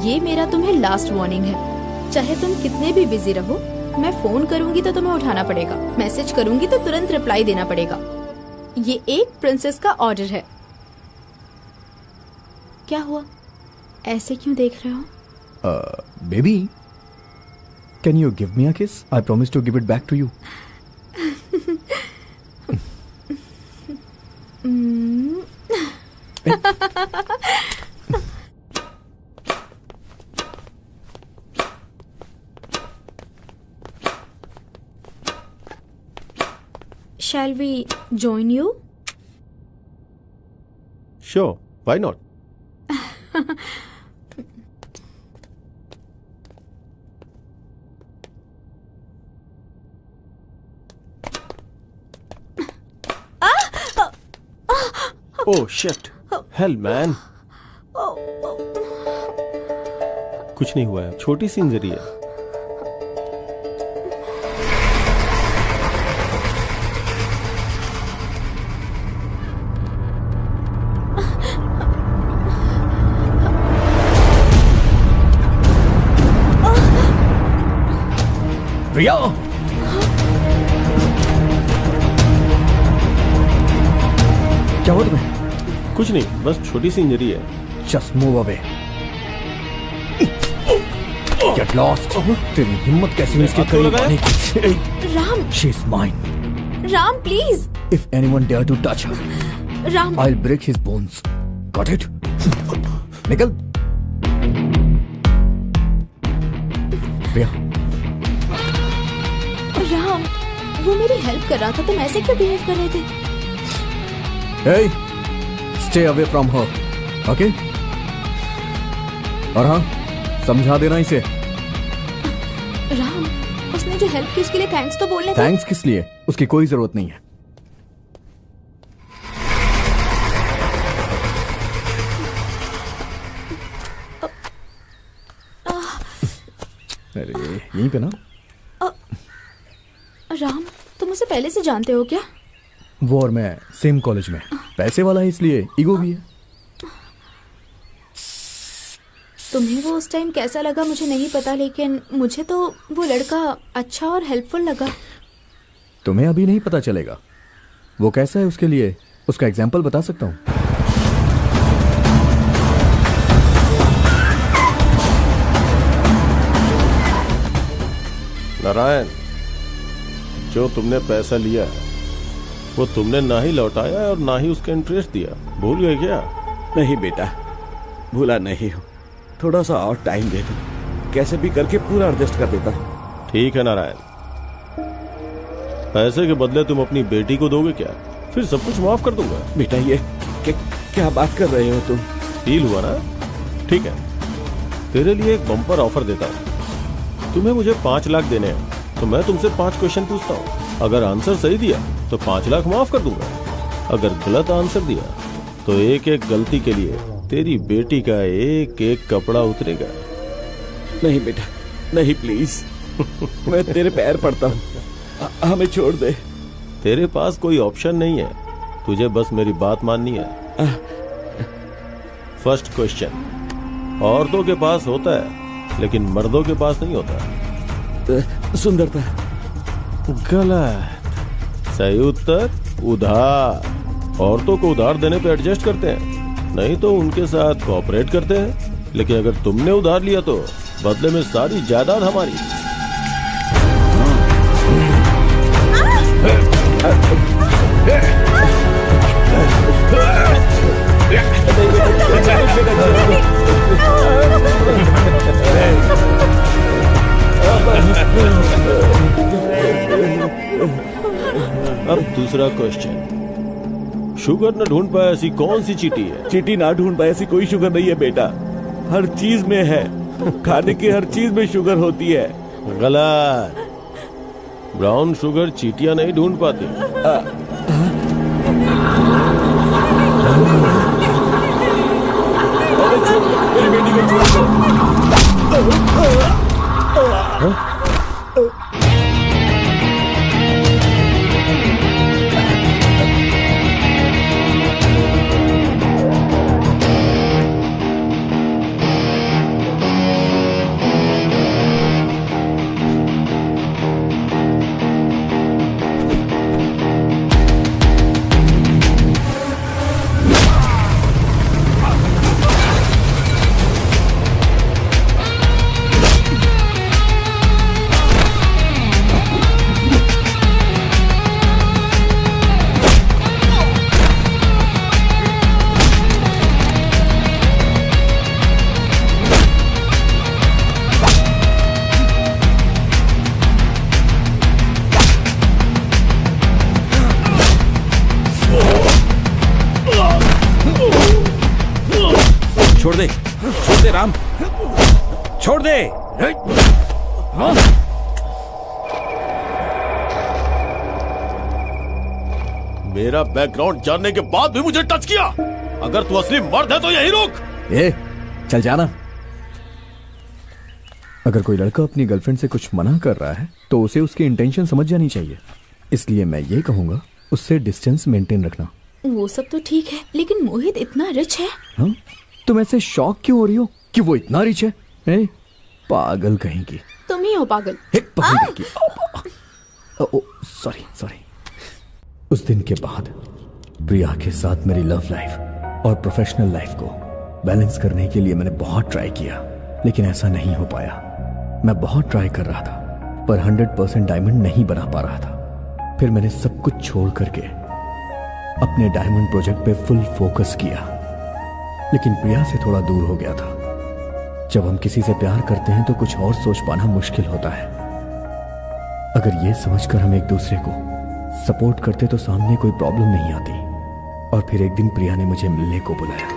ये मेरा तुम्हें लास्ट वार्निंग है। चाहे तुम कितने भी बिजी रहो, मैं फोन करूंगी तो तुम्हें उठाना पड़ेगा, मैसेज करूंगी तो तुरंत रिप्लाई देना पड़ेगा। ये एक प्रिंसेस का ऑर्डर है। क्या हुआ, ऐसे क्यों देख रहे हो? Baby, can you give me a kiss? I promise to give it back to you. Shall we join you? Sure, why not? Oh shit! Hell man! कुछ नहीं हुआ है, छोटी सी इंजरी है। प्रिया, क्या हुआ तुम्हें? कुछ नहीं, बस छोटी सी इंजरी है। Just move away. Get lost. तेरी हिम्मत कैसी है इसके करीब आने की? Ram, She's mine. Ram please. If anyone dare to touch her, Ram, I'll break his bones. Got it? निकल। प्रिया, राम, वो मेरी हेल्प कर रहा था, तुम ऐसे क्यों बिहेव कर रहे थे? hey, stay away from her. Okay? और हाँ, समझा देना इसे। राम, उसने जो हेल्प की उसके लिए थैंक्स तो बोलने थे। थैंक्स किस लिए? उसकी कोई जरूरत नहीं है। अरे यहीं पे ना। राम, तुम उसे पहले से जानते हो क्या? वो और मैं सेम कॉलेज में। पैसे वाला है इसलिए ईगो भी है। तुम्हें वो उस टाइम कैसा लगा मुझे नहीं पता, लेकिन मुझे तो वो लड़का अच्छा और हेल्पफुल लगा। तुम्हें अभी नहीं पता चलेगा वो कैसा है। उसके लिए उसका एग्जाम्पल बता सकता हूँ। नारायण, जो तुमने पैसा लिया वो तुमने ना ही लौटाया और ना ही उसका इंटरेस्ट दिया। भूल गए क्या? नहीं बेटा, भूला नहीं हूँ। थोड़ा सा और टाइम दे दो, कैसे भी करके पूरा एडजस्ट कर देता हूँ। ठीक है नारायण, पैसे के बदले तुम अपनी बेटी को दोगे क्या? फिर सब कुछ माफ कर दूंगा। बेटा ये क्या बात कर रहे हो तुम? फील हुआ ना? ठीक है, तेरे लिए एक बम्पर ऑफर देता हूँ। तुम्हें मुझे 5 लाख देने हैं तो मैं तुमसे 5 क्वेश्चन पूछता हूँ। अगर आंसर सही दिया तो 5 लाख माफ कर दूंगा। अगर गलत आंसर दिया तो एक एक गलती के लिए तेरी बेटी का एक एक कपड़ा उतरेगा। नहीं बेटा, नहीं प्लीज। मैं तेरे पैर पड़ता हूँ, हमें छोड़ दे। तेरे पास कोई ऑप्शन नहीं है, तुझे बस मेरी बात माननी है। फर्स्ट क्वेश्चन, औरतों के पास होता है लेकिन मर्दों के पास नहीं होता। सुंदरता। गलत। सही उत्तर उधार। औरतों को उधार देने पे एडजस्ट करते हैं, नहीं तो उनके साथ कोऑपरेट करते हैं। लेकिन अगर तुमने उधार लिया तो बदले में सारी जायदाद हमारी। अब दूसरा क्वेश्चन, शुगर न ढूंढ पाए ऐसी कौन सी चींटी है? चींटी ना ढूंढ पाए ऐसी कोई शुगर नहीं है बेटा, हर चीज में है। खाने की हर चीज में शुगर होती है। गलत। ब्राउन शुगर चींटियां नहीं ढूंढ पाती। मेरी बेटी को छोड़ दो। छोड़ दे राम, छोड़ दे। हाँ? मेरा बैकग्राउंड जानने के बाद भी मुझे टच किया। अगर तू असली मर्द है तो यही रुक। चल जाना। अगर कोई लड़का अपनी गर्लफ्रेंड से कुछ मना कर रहा है तो उसे उसकी इंटेंशन समझ जानी चाहिए। इसलिए मैं ये कहूंगा उससे डिस्टेंस मेंटेन रखना। वो सब तो ठीक है, लेकिन मोहित इतना रिच है। हाँ? तुम ऐसे शॉक क्यों हो रही हो कि वो इतना रिच है? पागल कहेंगी। तुम ही हो पागल। सॉरी। उस दिन के बाद प्रिया के साथ मेरी लव लाइफ और प्रोफेशनल लाइफ को बैलेंस करने के लिए मैंने बहुत ट्राई किया, लेकिन ऐसा नहीं हो पाया। मैं बहुत ट्राई कर रहा था पर 100% डायमंड नहीं बना पा रहा था। फिर मैंने सब कुछ छोड़ करके अपने डायमंड प्रोजेक्ट पे फुल फोकस किया, लेकिन प्रिया से थोड़ा दूर हो गया था। जब हम किसी से प्यार करते हैं तो कुछ और सोच पाना मुश्किल होता है। अगर ये समझकर हम एक दूसरे को सपोर्ट करते तो सामने कोई प्रॉब्लम नहीं आती। और फिर एक दिन प्रिया ने मुझे मिलने को बुलाया।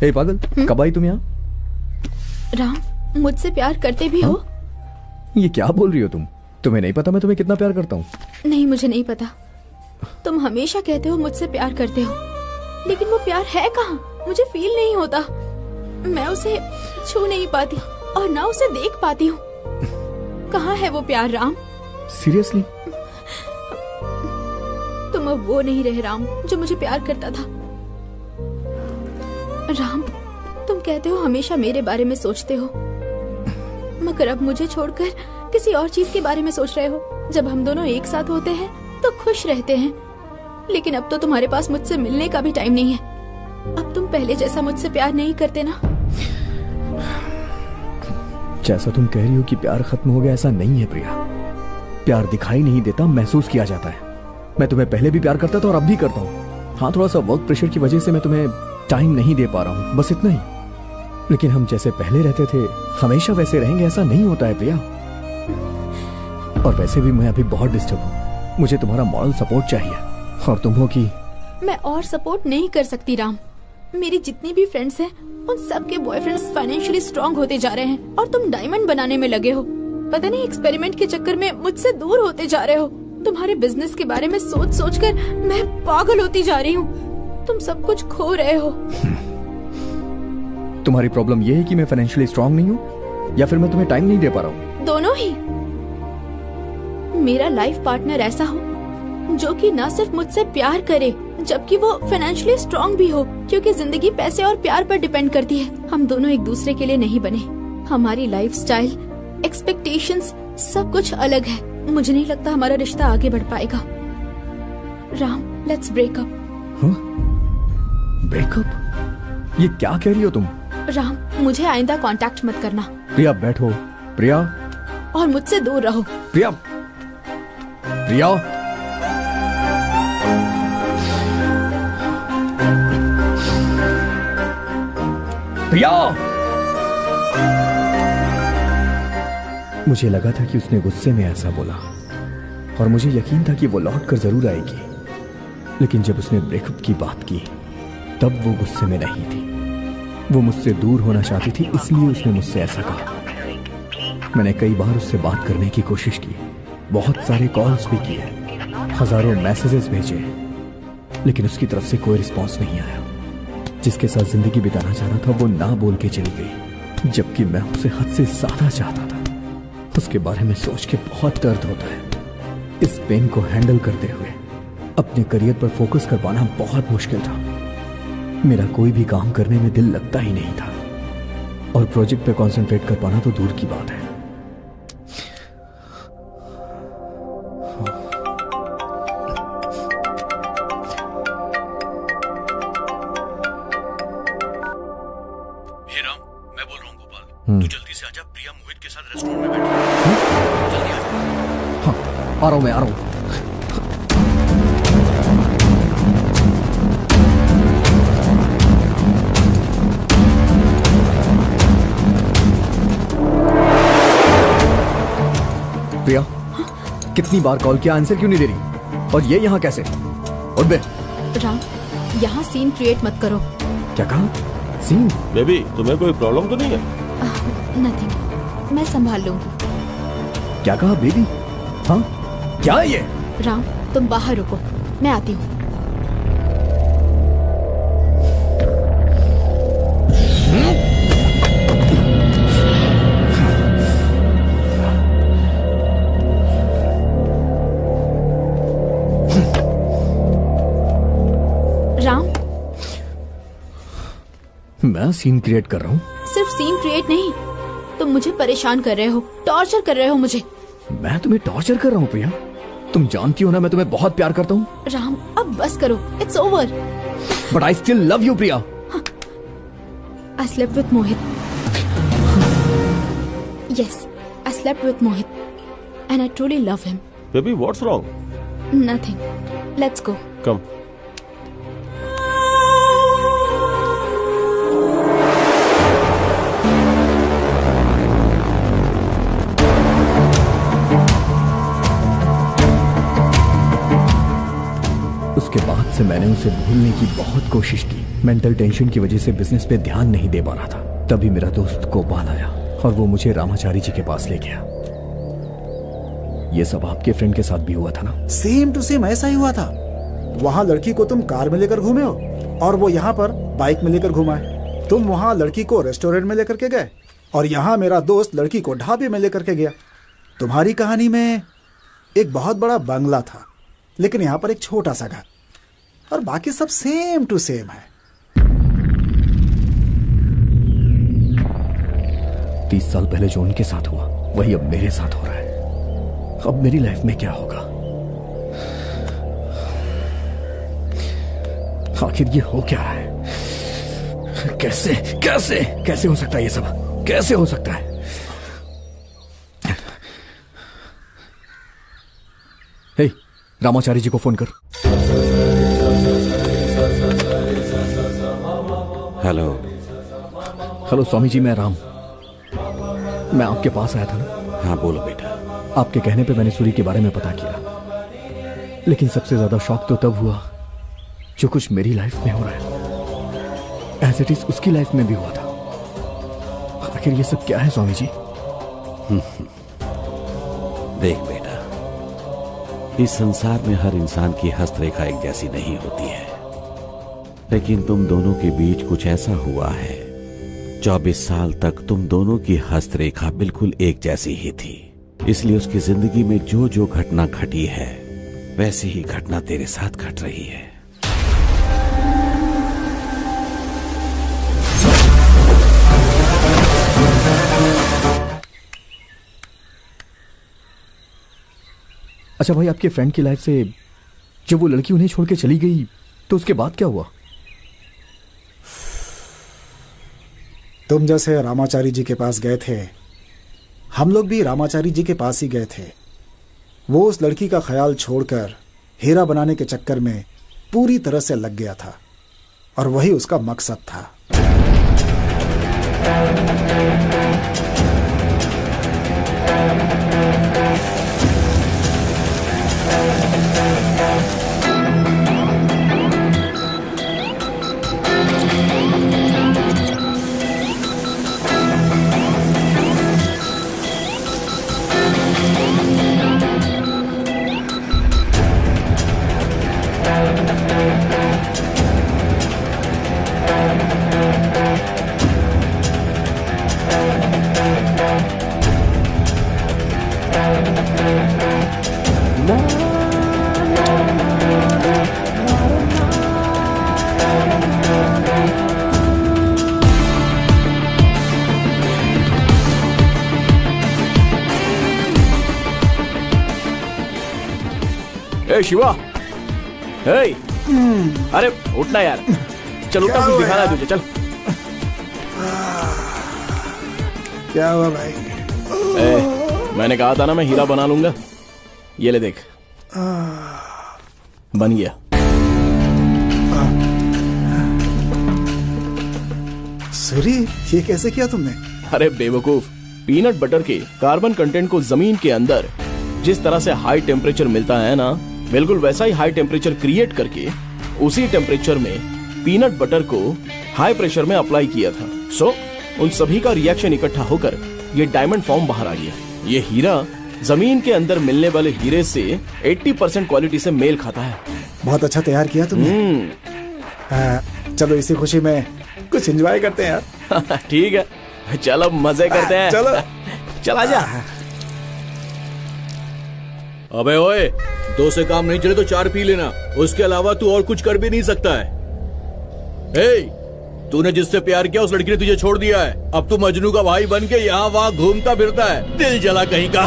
हे पागल, कब आई तुम यहाँ? राम, मुझसे प्यार करते भी हो? ये क्या बोल रही हो तुम? तुम्हें नहीं पता मैं तुम्हें कितना प्यार करता हूँ? नहीं, मुझे नहीं पता। तुम हमेशा कहते हो मुझसे प्यार करते हो, लेकिन वो प्यार है कहाँ? मुझे फील नहीं होता। मैं उसे छू नहीं पाती और ना उसे देख पाती हूँ। कहाँ है वो प्यार राम? सीरियसली? तुम अब वो नहीं रहे राम जो मुझे प्यार करता था। राम, तुम कहते हो हमेशा मेरे बारे में सोचते हो, मगर अब मुझे छोड़कर किसी और चीज के बारे में सोच रहे हो। जब हम दोनों एक साथ होते हैं तो खुश रहते हैं, लेकिन अब तो तुम्हारे पास मुझसे मिलने का भी टाइम नहीं है। अब तुम पहले जैसा मुझसे प्यार नहीं करते ना? जैसा तुम कह रही हो कि प्यार खत्म हो गया, ऐसा नहीं है प्रिया। प्यार दिखाई नहीं देता, महसूस किया जाता है। मैं तुम्हें पहले भी प्यार करता था और अब भी करता हूँ। हाँ, थोड़ा सा वर्क प्रेशर की वजह से मैं तुम्हें टाइम नहीं दे पा रहा हूं, बस इतना ही। लेकिन हम जैसे पहले रहते थे हमेशा वैसे रहेंगे ऐसा नहीं होता है प्रिया। और वैसे भी मैं अभी बहुत डिस्टर्ब हूं, मुझे तुम्हारा मॉरल सपोर्ट चाहिए। और तुम हो कि मैं और सपोर्ट नहीं कर सकती राम। मेरी जितनी भी फ्रेंड्स हैं उन सबके बॉयफ्रेंड्स फाइनेंशियली स्ट्रांग होते जा रहे हैं और तुम डायमंड बनाने में लगे हो। पता नहीं एक्सपेरिमेंट के चक्कर में मुझसे दूर होते जा रहे हो। तुम्हारे बिजनेस के बारे में सोच सोच कर मैं पागल होती जा रही हूँ। तुम सब कुछ खो रहे हो। तुम्हारी प्रॉब्लम ये है कि मैं फाइनेंशियली स्ट्रांग नहीं हूँ या फिर मैं तुम्हें टाइम नहीं दे पा रहा हूँ? दोनों ही। मेरा लाइफ पार्टनर ऐसा हो जो कि न सिर्फ मुझसे प्यार करे जबकि वो फाइनेंशियली स्ट्रांग भी हो, क्योंकि जिंदगी पैसे और प्यार पर डिपेंड करती है। हम दोनों एक दूसरे के लिए नहीं बने। हमारी लाइफस्टाइल, एक्सपेक्टेशंस सब कुछ अलग है। मुझे नहीं लगता हमारा रिश्ता आगे बढ़ पाएगा। Ram, let's break up. Breakup? ये क्या कह रही हो तुम? राम, मुझे आइंदा कांटेक्ट मत करना। प्रिया बैठो। प्रिया। और मुझसे दूर रहो। प्रिया। प्रिया। प्रिया। मुझे लगा था कि उसने गुस्से में ऐसा बोला और मुझे यकीन था कि वो लौट कर जरूर आएगी, लेकिन जब उसने ब्रेकअप की बात की तब वो गुस्से में नहीं थी। वो मुझसे दूर होना चाहती थी, इसलिए उसने मुझसे ऐसा कहा। मैंने कई बार उससे बात करने की कोशिश की, बहुत सारे कॉल्स भी किए, हजारों मैसेजेस भेजे, लेकिन उसकी तरफ से कोई रिस्पॉन्स नहीं आया। जिसके साथ जिंदगी बिताना चाह रहा था वो ना बोल के चली गई, जबकि मैं उसे हद से ज्यादा चाहता था। उसके बारे में सोच के बहुत दर्द होता है। इस पेन को हैंडल करते हुए अपने करियर पर फोकस कर पाना बहुत मुश्किल था। मेरा कोई भी काम करने में दिल लगता ही नहीं था और प्रोजेक्ट पे कंसंट्रेट कर पाना तो दूर की बात है। हे राम, मैं बोल रहा हूँ गोपाल, तू जल्दी से आजा। प्रिया मोहित के साथ रेस्टोरेंट में बैठी है। जल्दी आजा। हाँ, आ रहा हूँ, मैं आ रहा हूँ। प्रिया, कितनी बार कॉल किया, आंसर क्यों नहीं दे रही? और ये यहाँ कैसे? उठ बे। राम, यहाँ सीन क्रिएट मत करो। क्या कहा? सीन? बेबी, तुम्हें कोई प्रॉब्लम तो नहीं है? नथिंग, मैं संभाल लूंगी। क्या कहा बेबी? हाँ, क्या है ये? राम, तुम बाहर रुको, मैं आती हूँ। राम, मैं सीन क्रिएट कर रहा हूँ? सिर्फ सीन क्रिएट नहीं, तुम मुझे परेशान कर रहे हो, टॉर्चर कर रहे हो मुझे। मैं तुम्हें टॉर्चर कर रहा हूँ प्रिया? तुम जानती हो ना मैं तुम्हें बहुत प्यार करता हूँ। राम, अब बस करो, it's over. But I still love you Priya. I slept with Mohit. Yes, I slept with Mohit, and I truly love him. Baby, what's wrong? Nothing. Let's go. Come. उसके बाद से मैंने उसे भूलने की बहुत कोशिश की। मेंटल टेंशन की वजह से बिजनेस पे ध्यान नहीं दे पा रहा था। तभी मेरा दोस्त गोपाल आया और वो मुझे रामाचारी जी के पास ले गया। ये सब आपके फ्रेंड के साथ भी हुआ था ना? सेम टू सेम ऐसा ही हुआ था। वहाँ लड़की को तुम कार में लेकर घूमे हो और वो यहाँ पर बाइक में लेकर घुमा है। तुम वहाँ लड़की को रेस्टोरेंट में लेकर के गए और यहाँ मेरा दोस्त लड़की को ढाबे में लेकर के गया। तुम्हारी कहानी में एक बहुत बड़ा बंगला था, लेकिन यहाँ पर एक छोटा सा घर, और बाकी सब सेम टू सेम है। 30 साल पहले जो उनके साथ हुआ वही अब मेरे साथ हो रहा है। अब मेरी लाइफ में क्या होगा? आखिर ये हो क्या रहा है? कैसे कैसे कैसे हो सकता है ये सब? कैसे हो सकता है? हे, रामाचारी जी को फोन कर। हेलो। हेलो स्वामी जी, मैं राम। मैं आपके पास आया था ना। हाँ बोलो बेटा। आपके कहने पे मैंने सूरी के बारे में पता किया, लेकिन सबसे ज्यादा शौक तो तब हुआ जो कुछ मेरी लाइफ में हो रहा है एज इट इज उसकी लाइफ में भी हुआ था। आखिर ये सब क्या है स्वामी जी? देख बेटा, इस संसार में हर इंसान की हस्तरेखा एक जैसी नहीं होती है, लेकिन तुम दोनों के बीच कुछ ऐसा हुआ है। 24 साल तक तुम दोनों की हस्तरेखा बिल्कुल एक जैसी ही थी, इसलिए उसकी जिंदगी में जो जो घटना घटी है वैसी ही घटना तेरे साथ घट रही है। अच्छा भाई, आपके फ्रेंड की लाइफ से जब वो लड़की उन्हें छोड़ के चली गई तो उसके बाद क्या हुआ? तुम जैसे रामाचारी जी के पास गए थे, हम लोग भी रामाचारी जी के पास ही गए थे। वो उस लड़की का ख्याल छोड़कर हीरा बनाने के चक्कर में पूरी तरह से लग गया था, और वही उसका मकसद था। शिवा, हे, अरे उठना यार, चल उठना, कुछ दिखाना है तुझे, चल। क्या हुआ भाई? मैंने कहा था ना मैं हीरा बना लूंगा। ये ले देख, बन गया। सूरी, ये कैसे किया तुमने? अरे बेवकूफ, पीनट बटर के कार्बन कंटेंट को जमीन के अंदर जिस तरह से हाई टेम्परेचर मिलता है ना, बिल्कुल वैसा ही हाई टेम्परेचर क्रिएट करके उसी टेम्परेचर में पीनट बटर को हाई प्रेशर में अप्लाई किया था। सो उन सभी का रिएक्शन इकट्ठा होकर ये डायमंड फॉर्म बाहर आ गया। ये हीरा जमीन के अंदर मिलने वाले हीरे से 80% क्वालिटी से मेल खाता है। बहुत अच्छा तैयार किया तुमने। चलो इसी खुशी में कुछ एंजॉय करते हैं यार। ठीक है, चलो मजे करते हैं। चलो चला जा। अबे ओए, 2 से काम नहीं चले तो 4 पी लेना, उसके अलावा तू और कुछ कर भी नहीं सकता है। तूने जिससे प्यार किया उस लड़की ने तुझे छोड़ दिया है। अब तू मजनू का भाई बन के यहाँ वहाँ घूमता फिरता है, दिल जला कहीं का।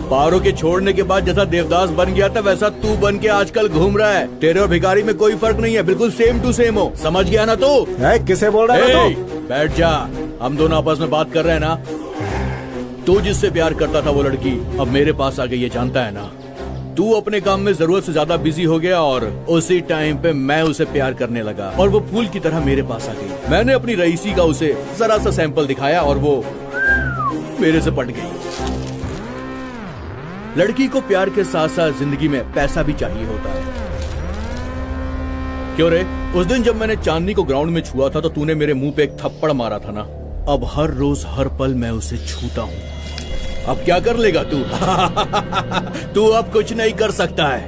पारो के छोड़ने के बाद जैसा देवदास बन गया था वैसा तू बन के आजकल घूम रहा है। तेरे और भिखारी में कोई फर्क नहीं है, बिल्कुल सेम टू सेम हो। समझ गया ना तू? किसे बोल रहा है? बैठ जा, हम दोनों आपस में बात कर रहे हैं ना। तू जिससे प्यार करता था वो लड़की अब मेरे पास आ गई, ये जानता है ना। तू अपने काम में जरूरत से ज्यादा बिजी हो गया और उसी टाइम पे मैं उसे प्यार करने लगा और वो फूल की तरह मेरे पास आ गई। मैंने अपनी रईसी का उसे जरा सा सैंपल दिखाया और वो मेरे से पट गई। लड़की को प्यार के साथ साथ जिंदगी में पैसा भी चाहिए होता है। क्यों रे? उस दिन जब मैंने चांदनी को ग्राउंड में छुआ था तो तूने मेरे मुंह पे एक थप्पड़ मारा था ना। अब हर रोज हर पल मैं उसे छूता हूँ। अब क्या कर लेगा तू? तू अब कुछ नहीं कर सकता है।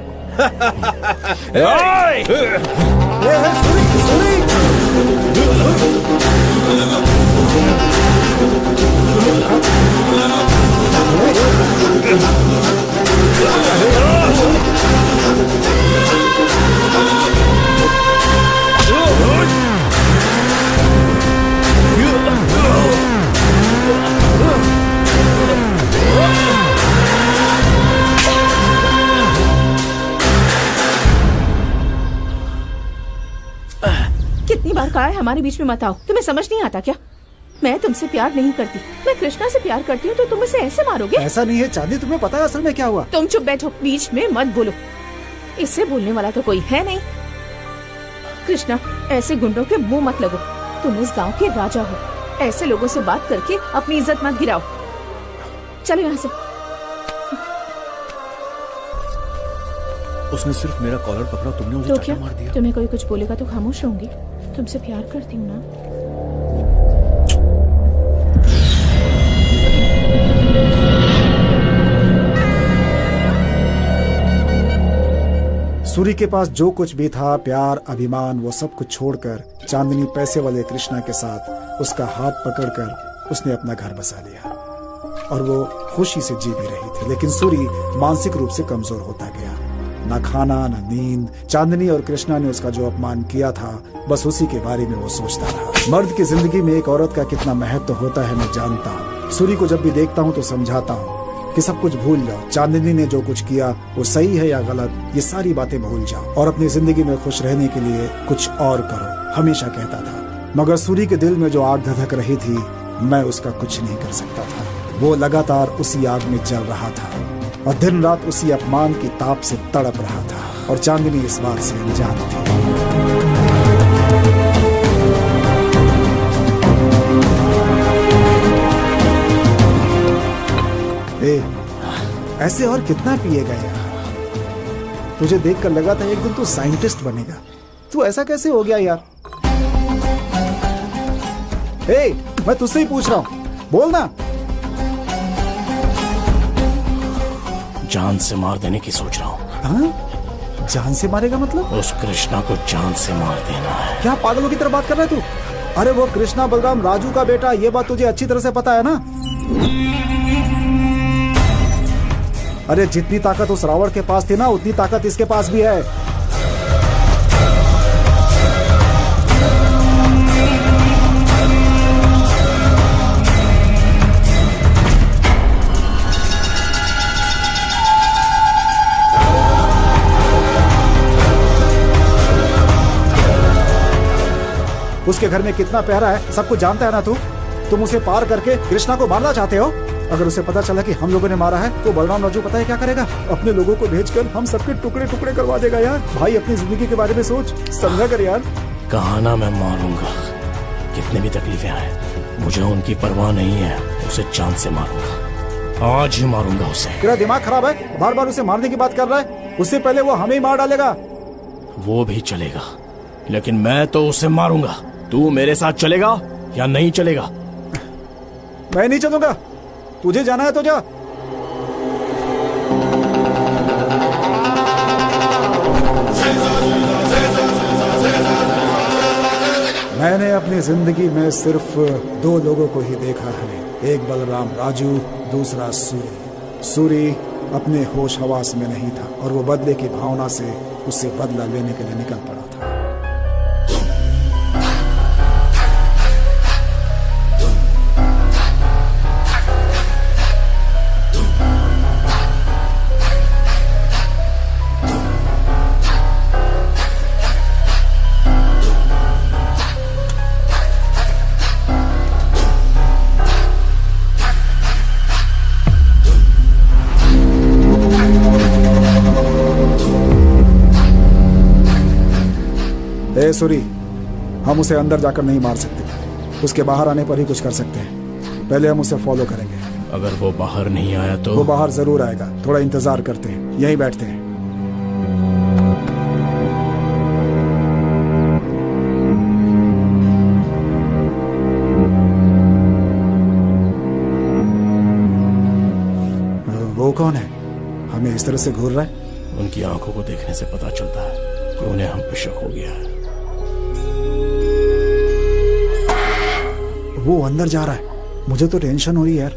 कितनी बार कहा है हमारे बीच में मत आओ, तुम्हें समझ नहीं आता क्या? मैं तुमसे प्यार नहीं करती, मैं कृष्णा से प्यार करती हूँ, तो तुम इसे ऐसे मारोगे? ऐसा नहीं है चांदी, तुम्हें पता है असल में क्या हुआ? तुम चुप बैठो, बीच में मत बोलो। इससे बोलने वाला तो कोई है नहीं। कृष्णा, ऐसे गुंडों के मुंह मत लगो। तुम इस गांव के राजा हो, ऐसे लोगों से बात करके अपनी इज्जत मत गिराओ। चलो यहाँ से। उसने सिर्फ मेरा कॉलर पकड़ा, तुमने मुझे तो चाटा क्या मार दिया। तुम्हें कोई कुछ बोलेगा तो खामोश रहूंगी। तुमसे प्यार करती हूँ ना। सूरी के पास जो कुछ भी था, प्यार, अभिमान, वो सब कुछ छोड़कर चांदनी पैसे वाले कृष्णा के साथ उसका हाथ पकड़कर उसने अपना घर बसा लिया और वो खुशी से जी भी रही थी। लेकिन सूरी मानसिक रूप से कमजोर होता गया। ना खाना, ना नींद। चांदनी और कृष्णा ने उसका जो अपमान किया था, बस उसी के बारे में वो सोचता रहा। मर्द की जिंदगी में एक औरत का कितना महत्व होता है मैं जानता हूँ। सूरी को जब भी देखता हूँ तो समझाता हूँ कि सब कुछ भूल जाओ। चांदनी ने जो कुछ किया वो सही है या गलत, ये सारी बातें भूल जाओ और अपनी जिंदगी में खुश रहने के लिए कुछ और करो, हमेशा कहता था। मगर सूरी के दिल में जो आग धधक रही थी, मैं उसका कुछ नहीं कर सकता था। वो लगातार उसी आग में जल रहा था और दिन रात उसी अपमान की ताप से तड़प रहा था और चांदनी इस बात से अनजान थी। ऐसे और कितना पिएगा यार? तुझे देखकर लगा था एक दिन तू साइंटिस्ट बनेगा। तू ऐसा कैसे हो गया यार? मैं तुझसे ही पूछ रहा हूं, बोल ना। जान से मार देने की सोच रहा हूँ। हाँ? जान से मारेगा मतलब? उस कृष्णा को जान से मार देना है। क्या पागलों की तरह बात कर रहा है तू? अरे वो कृष्णा बलराम राजू का बेटा, ये बात तुझे अच्छी तरह से पता है ना? अरे जितनी ताकत उस रावण के पास थी ना, उतनी ताकत इसके पास भी है। उसके घर में कितना पहरा है सब कुछ जानता है ना तू? तुम उसे पार करके कृष्णा को मारना चाहते हो। अगर उसे पता चला कि हम लोगों ने मारा है तो बलराम राजू पता है क्या करेगा? अपने लोगों को भेजकर हम सबके टुकड़े टुकड़े करवा देगा यार। भाई अपनी जिंदगी के बारे में सोच, समझा कर यार। कहा ना मैं मारूंगा, कितने भी तकलीफें आए मुझे उनकी परवाह नहीं है। उसे जान से मारूंगा, आज ही मारूंगा उसे। तेरा दिमाग खराब है? बार बार उसे मारने की बात कर रहा है। उससे पहले वो हमें ही मार डालेगा। वो भी चलेगा, लेकिन मैं तो उसे मारूंगा। तू मेरे साथ चलेगा या नहीं चलेगा? मैं नहीं चलूंगा। तुझे जाना है तो जा। मैंने अपनी जिंदगी में सिर्फ 2 लोगों को ही देखा है, एक बलराम राजू, दूसरा सूरी। सूरी अपने होश हवास में नहीं था और वो बदले की भावना से उससे बदला लेने के लिए निकल पड़ा था। सूरी, हम उसे अंदर जाकर नहीं मार सकते। उसके बाहर आने पर ही कुछ कर सकते हैं। पहले हम उसे फॉलो करेंगे। अगर वो बाहर नहीं आया तो? वो बाहर जरूर आएगा। थोड़ा इंतजार करते हैं, यहीं बैठते हैं। वो कौन है? हमें इस तरह से घूर रहा है। उनकी आंखों को देखने से पता चलता है कि उन्हें हम पे शक हो गया है। वो अंदर जा रहा है। मुझे तो टेंशन हो रही है यार।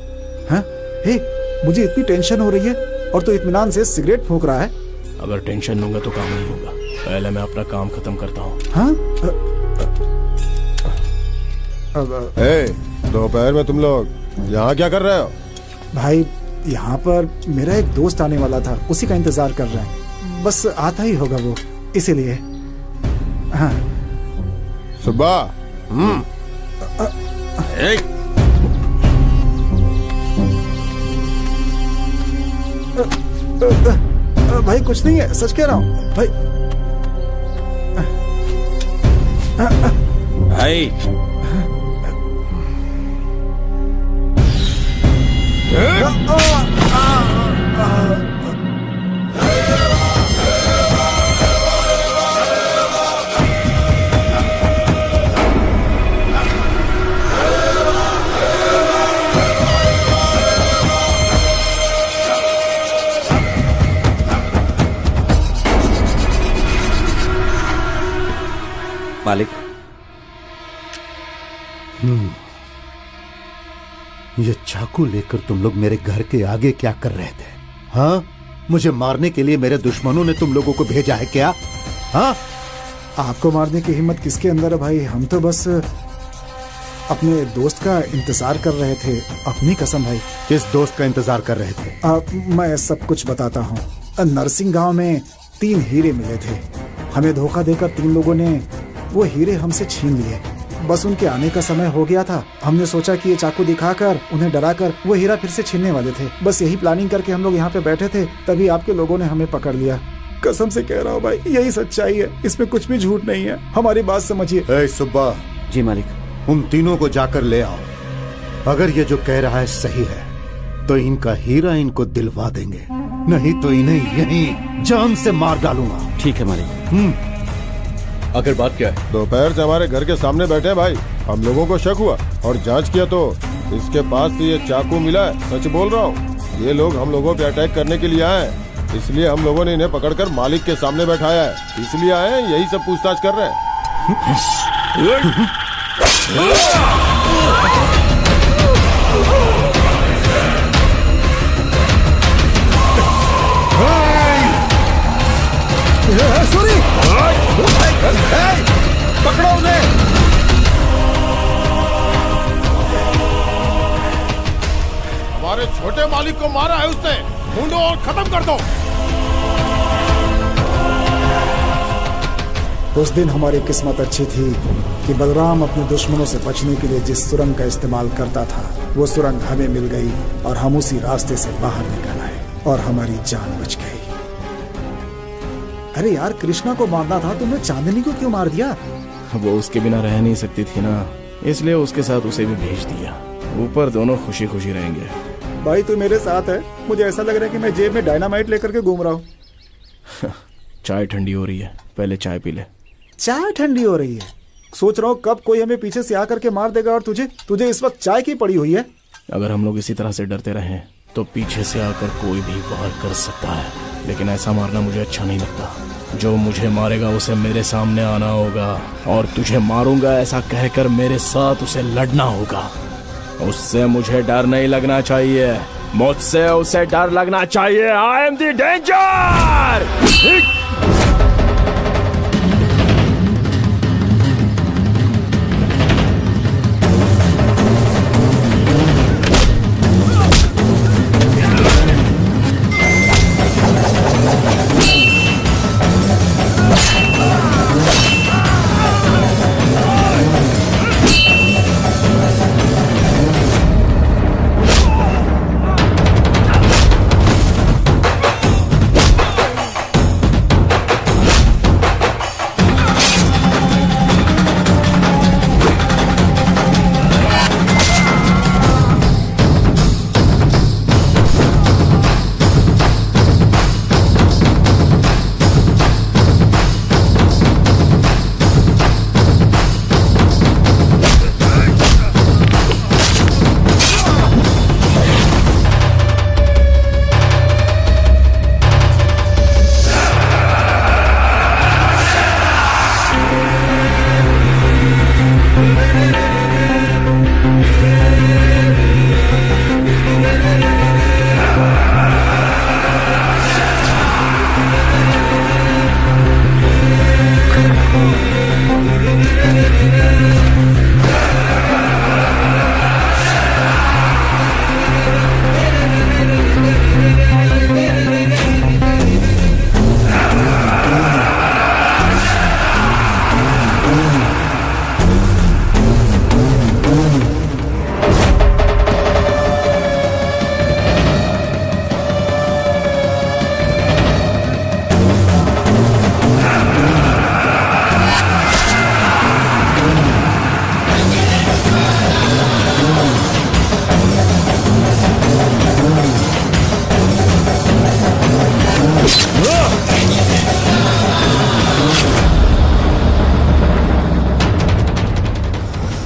हाँ? मुझे इतनी टेंशन हो रही है और तो इत्मीनान से सिगरेट फूंक रहा है। अगर टेंशन लूंगा तो काम नहीं होगा। पहले मैं अपना काम खत्म करता हूँ। हाँ? दोपहर में तुम लोग यहाँ क्या कर रहे हो? भाई यहाँ पर मेरा एक दोस्त आने वाला था, उसी का इंतजार कर रहे हैं। बस आता ही होगा वो, इसीलिए। हाँ। सुब्बा। भाई कुछ नहीं है, सच कह रहा हूँ भाई। भाई मालिक, ये चाकू लेकर तुम लोग मेरे घर के आगे क्या कर रहे थे? हाँ, मुझे मारने के लिए मेरे दुश्मनों ने तुम लोगों को भेजा है क्या? हाँ, आपको मारने की हिम्मत किसके अंदर है भाई? हम तो बस अपने दोस्त का इंतजार कर रहे थे। अपनी कसम भाई। किस दोस्त का इंतजार कर रहे थे? मैं सब कुछ बताता हूँ। नरसिंह गांव में 3 हीरे मिले थे। हमें धोखा देकर 3 लोगों ने वो हीरे हमसे छीन लिए। बस उनके आने का समय हो गया था। हमने सोचा कि ये चाकू दिखाकर उन्हें डराकर वो हीरा फिर से छीनने वाले थे। बस यही प्लानिंग करके हम लोग यहाँ पे बैठे थे, तभी आपके लोगों ने हमें पकड़ लिया। कसम से कह रहा हूँ भाई, यही सच्चाई है, इसमें कुछ भी झूठ नहीं है। हमारी बात समझिए। सुब्बा। जी मालिक। उन तीनों को जाकर ले आओ। अगर ये जो कह रहा है सही है तो इनका हीरा इनको दिलवा देंगे, नहीं तो इन्हें यहीं जान से मार डालूंगा। ठीक है मालिक। आखिर बात क्या है? दोपहर से हमारे घर के सामने बैठे हैं भाई। हम लोगों को शक हुआ और जांच किया तो इसके पास से ये चाकू मिला है। सच बोल रहा हूँ, ये लोग हम लोगों पे अटैक करने के लिए आए हैं। इसलिए हम लोगों ने इन्हें पकड़कर मालिक के सामने बैठाया है। इसलिए आए हैं, यही सब पूछताछ कर रहे हैं। पकड़ो उन्हें। हमारे छोटे मालिक को मारा है उसने, ढूंढो और खत्म कर दो। उस दिन हमारी किस्मत अच्छी थी कि बलराम अपने दुश्मनों से बचने के लिए जिस सुरंग का इस्तेमाल करता था, वो सुरंग हमें मिल गई और हम उसी रास्ते से बाहर निकल आए और हमारी जान बच गई। अरे यार, कृष्णा को मारना था, तुमने चांदनी को क्यों मार दिया? वो उसके बिना रह नहीं सकती थी ना, इसलिए उसके साथ उसे भी भेज दिया। ऊपर दोनों खुशी खुशी रहेंगे। भाई तू मेरे साथ है, मुझे ऐसा लग रहा है कि मैं जेब में डायनामाइट लेकर के घूम रहा हूँ। चाय ठंडी हो रही है, पहले चाय पी ले। चाय ठंडी हो रही है? सोच रहा हूँ कब कोई हमें पीछे से आकर के मार देगा और तुझे इस वक्त चाय की पड़ी हुई है। अगर हम लोग इसी तरह से डरते रहे तो पीछे से आकर कोई भी वार कर सकता है, लेकिन ऐसा मारना मुझे अच्छा नहीं लगता। जो मुझे मारेगा उसे मेरे सामने आना होगा और तुझे मारूंगा ऐसा कहकर मेरे साथ उसे लड़ना होगा। उससे मुझे डर नहीं लगना चाहिए, मुझसे उसे डर लगना चाहिए। I am the danger.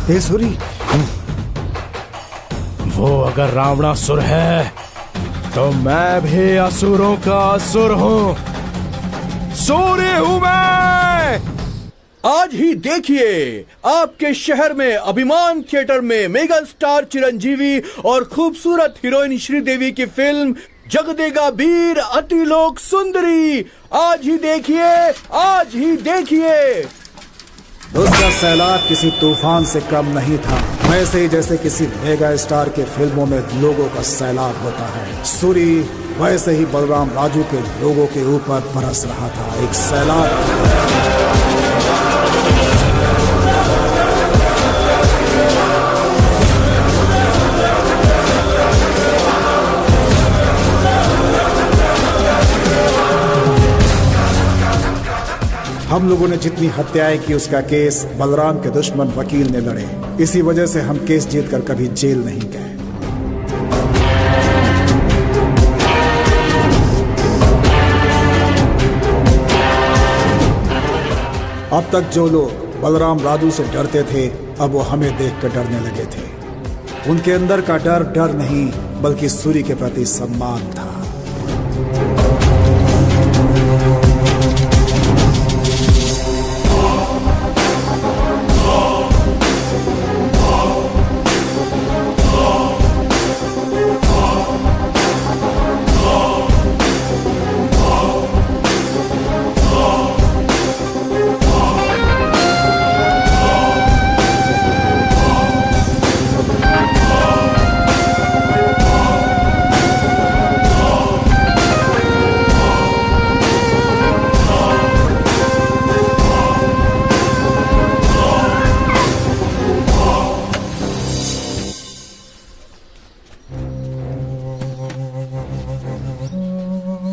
Hey Suri, वो अगर रावणासुर है तो मैं भी असुरों का असुर हूँ। सूर्य हूँ मैं। आज ही देखिए आपके शहर में अभिमान थिएटर में मेगा स्टार चिरंजीवी और खूबसूरत हीरोइन श्रीदेवी की फिल्म जगदेगा वीर अतिलोक सुंदरी। आज ही देखिए, आज ही देखिए। उसका सैलाब किसी तूफान से कम नहीं था, वैसे ही जैसे किसी मेगा स्टार के फिल्मों में लोगों का सैलाब होता है, सूरी वैसे ही बलराम राजू के लोगों के ऊपर बरस रहा था एक सैलाब। हम लोगों ने जितनी हत्याएं की उसका केस बलराम के दुश्मन वकील ने लड़े, इसी वजह से हम केस जीतकर कभी जेल नहीं गए। अब तक जो लोग बलराम राजू से डरते थे, अब वो हमें देखकर डरने लगे थे। उनके अंदर का डर डर नहीं बल्कि सूरी के प्रति सम्मान था।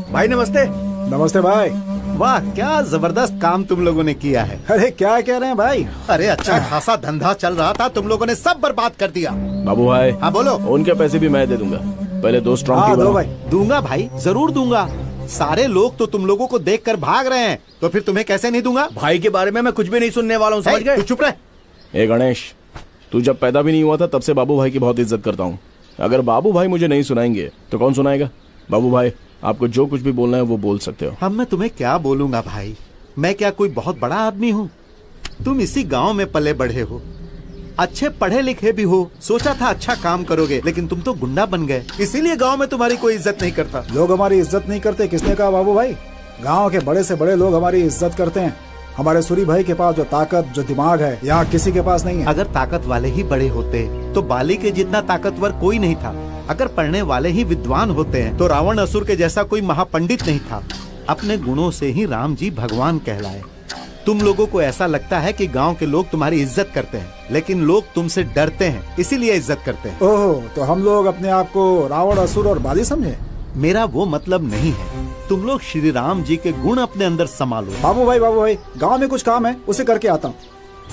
भाई नमस्ते। नमस्ते भाई। वाह क्या जबरदस्त काम तुम लोगों ने किया है। अरे क्या कह रहे हैं भाई? अरे अच्छा खासा धंधा चल रहा था, तुम लोगों ने सब बर्बाद कर दिया। बाबू भाई। हाँ बोलो। उनके पैसे भी मैं दे दूंगा, पहले 2 स्ट्रॉन्ग टी दो भाई। दूंगा भाई, जरूर दूंगा। सारे लोग तो तुम लोगों को देखकर भाग रहे हैं, तो फिर तुम्हें कैसे नहीं दूंगा? भाई के बारे में मैं कुछ भी नहीं सुनने वाला हूँ, समझ गए? तू चुप रह। ए गणेश, तू जब पैदा भी नहीं हुआ था तब से बाबू भाई की बहुत इज्जत करता हूँ। अगर बाबू भाई मुझे नहीं सुनाएंगे तो कौन सुनाएगा? बाबू भाई आपको जो कुछ भी बोलना है वो बोल सकते हो। अब मैं तुम्हें क्या बोलूंगा भाई, मैं क्या कोई बहुत बड़ा आदमी हूँ? तुम इसी गांव में पले बढ़े हो, अच्छे पढ़े लिखे भी हो, सोचा था अच्छा काम करोगे, लेकिन तुम तो गुंडा बन गए, इसीलिए गांव में तुम्हारी कोई इज्जत नहीं करता। लोग हमारी इज्जत नहीं करते, किसने कहा बाबू भाई? गांव के बड़े से बड़े लोग हमारी इज्जत करते हैं। हमारे सूरी भाई के पास जो ताकत, जो दिमाग है, यहाँ किसी के पास नहीं है। अगर ताकत वाले ही बड़े होते तो बाली के जितना ताकतवर कोई नहीं था। अगर पढ़ने वाले ही विद्वान होते हैं तो रावण असुर के जैसा कोई महापंडित नहीं था। अपने गुणों से ही राम जी भगवान कहलाए। तुम लोगों को ऐसा लगता है कि गांव के लोग तुम्हारी इज्जत करते हैं, लेकिन लोग तुमसे डरते हैं, इसीलिए इज्जत करते हैं। ओह, तो हम लोग अपने आप को रावण असुर और बाली समझे? मेरा वो मतलब नहीं है। तुम लोग श्री राम जी के गुण अपने अंदर संभालो। बाबू भाई गांव में कुछ काम है, उसे करके आता हूँ।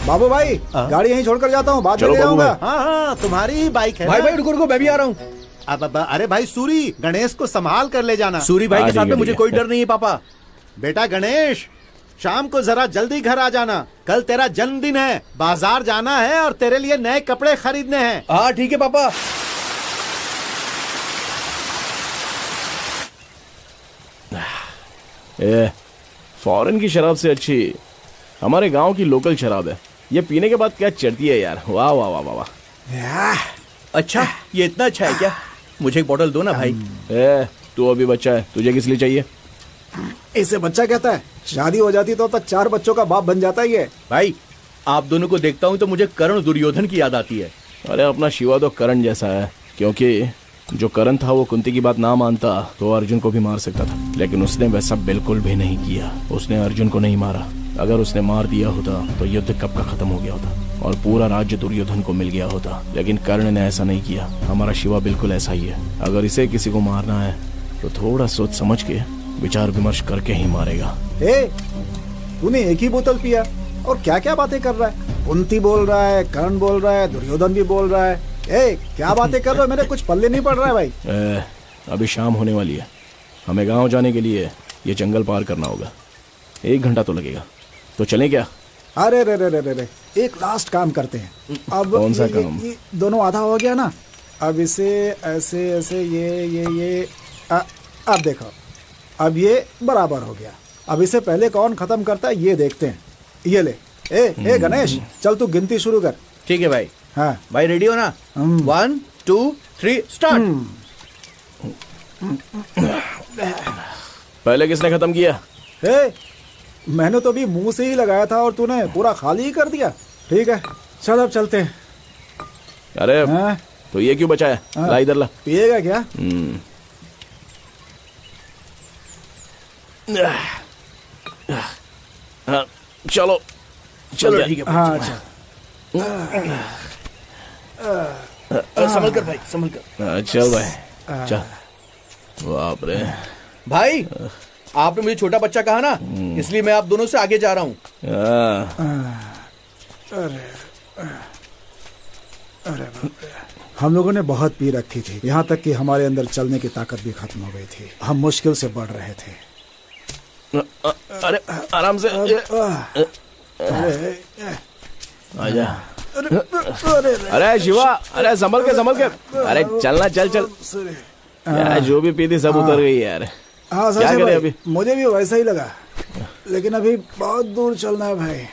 बाबू भाई गाड़ी यहीं छोड़कर जाता हूँ, बाद में ले आऊंगा। हाँ तुम्हारी ही बाइक है। भाई भाई रुको, मैं भी आ रहा हूँ। अब अरे भाई सूरी, गणेश को संभाल कर ले जाना। सूरी भाई के साथ में मुझे कोई डर नहीं है पापा। बेटा गणेश, शाम को जरा जल्दी घर आ जाना, कल तेरा जन्मदिन है, बाजार जाना है और तेरे लिए नए कपड़े खरीदने हैं। हाँ ठीक है पापा। फॉरेन की शराब से अच्छी हमारे गांव की लोकल शराब है। ये पीने के बाद क्या चढ़ती है यार, वाह वाह वाह वाह वाह। अच्छा ये इतना अच्छा है क्या? मुझे एक बोतल दो ना भाई। तू अभी बच्चा है, तुझे किस लिए चाहिए? इसे बच्चा कहता है? शादी हो जाती तो 4 बच्चों का बाप बन जाता ही है। भाई आप दोनों को देखता हूँ तो मुझे कर्ण दुर्योधन की याद आती है। अरे अपना शिवा तो कर्ण जैसा है, क्योंकि जो कर्ण था वो कुंती की बात ना मानता तो अर्जुन को भी मार सकता था, लेकिन उसने वैसा बिल्कुल भी नहीं किया। उसने अर्जुन को नहीं मारा। अगर उसने मार दिया होता तो युद्ध कब का खत्म हो गया होता और पूरा राज्य दुर्योधन को मिल गया होता, लेकिन कर्ण ने ऐसा नहीं किया। हमारा शिवा बिल्कुल ऐसा ही है। अगर इसे किसी को मारना है तो थोड़ा सोच समझ के विचार विमर्श करके ही मारेगा। तूने एक ही बोतल पिया और क्या क्या बातें कर रहा है? कुंती बोल रहा है, कर्ण बोल रहा है, दुर्योधन भी बोल रहा है। क्या बातें कर रहे हो? मेरे कुछ पल्ले नहीं पड़ रहा है भाई। अभी शाम होने वाली है, हमें गांव जाने के लिए ये जंगल पार करना होगा। 1 घंटा तो लगेगा, तो चलें क्या? अरे रे रे रे रे रे, एक लास्ट काम करते हैं। अब कौन सा काम? ये दोनों आधा हो गया ना, अब इसे ऐसे ऐसे ये अब देखो, अब ये बराबर हो गया। अब इसे पहले कौन खत्म करता है ये देखते हैं। ये ले, ए गणेश, चल तू गिनती शुरू कर। ठीक है भाई। हाँ भाई रेडी हो ना? 1 2 3 स्टार्ट। पहले किसने खत्म किया? मैंने तो अभी मुंह से ही लगाया था और तूने पूरा खाली ही कर दिया। ठीक है चल अब चलते हैं। अरे हाँ? तो ये क्यों बचाया? ला इधर ला। पिएगा क्या? हाँ, चलो चलो ठीक है। हाँ अच्छा। संभल कर भाई, संभल कर। चल भाई चल। बाप रे भाई, आपने मुझे छोटा बच्चा कहा ना, इसलिए मैं आप दोनों से आगे जा रहा हूँ। अरे हम लोगों ने बहुत पी रखी थी, यहाँ तक कि हमारे अंदर चलने की ताकत भी खत्म हो गई थी। हम मुश्किल से बढ़ रहे थे। अरे आराम से आजा। अरे शिवा, अरे संभल के। अरे चलना, चल चल। यार जो भी पी थी सब उतर गई यार। हाँ क्या सच है करें भाई, अभी? मुझे भी वैसा ही लगा, लेकिन अभी बहुत दूर चलना है भाई।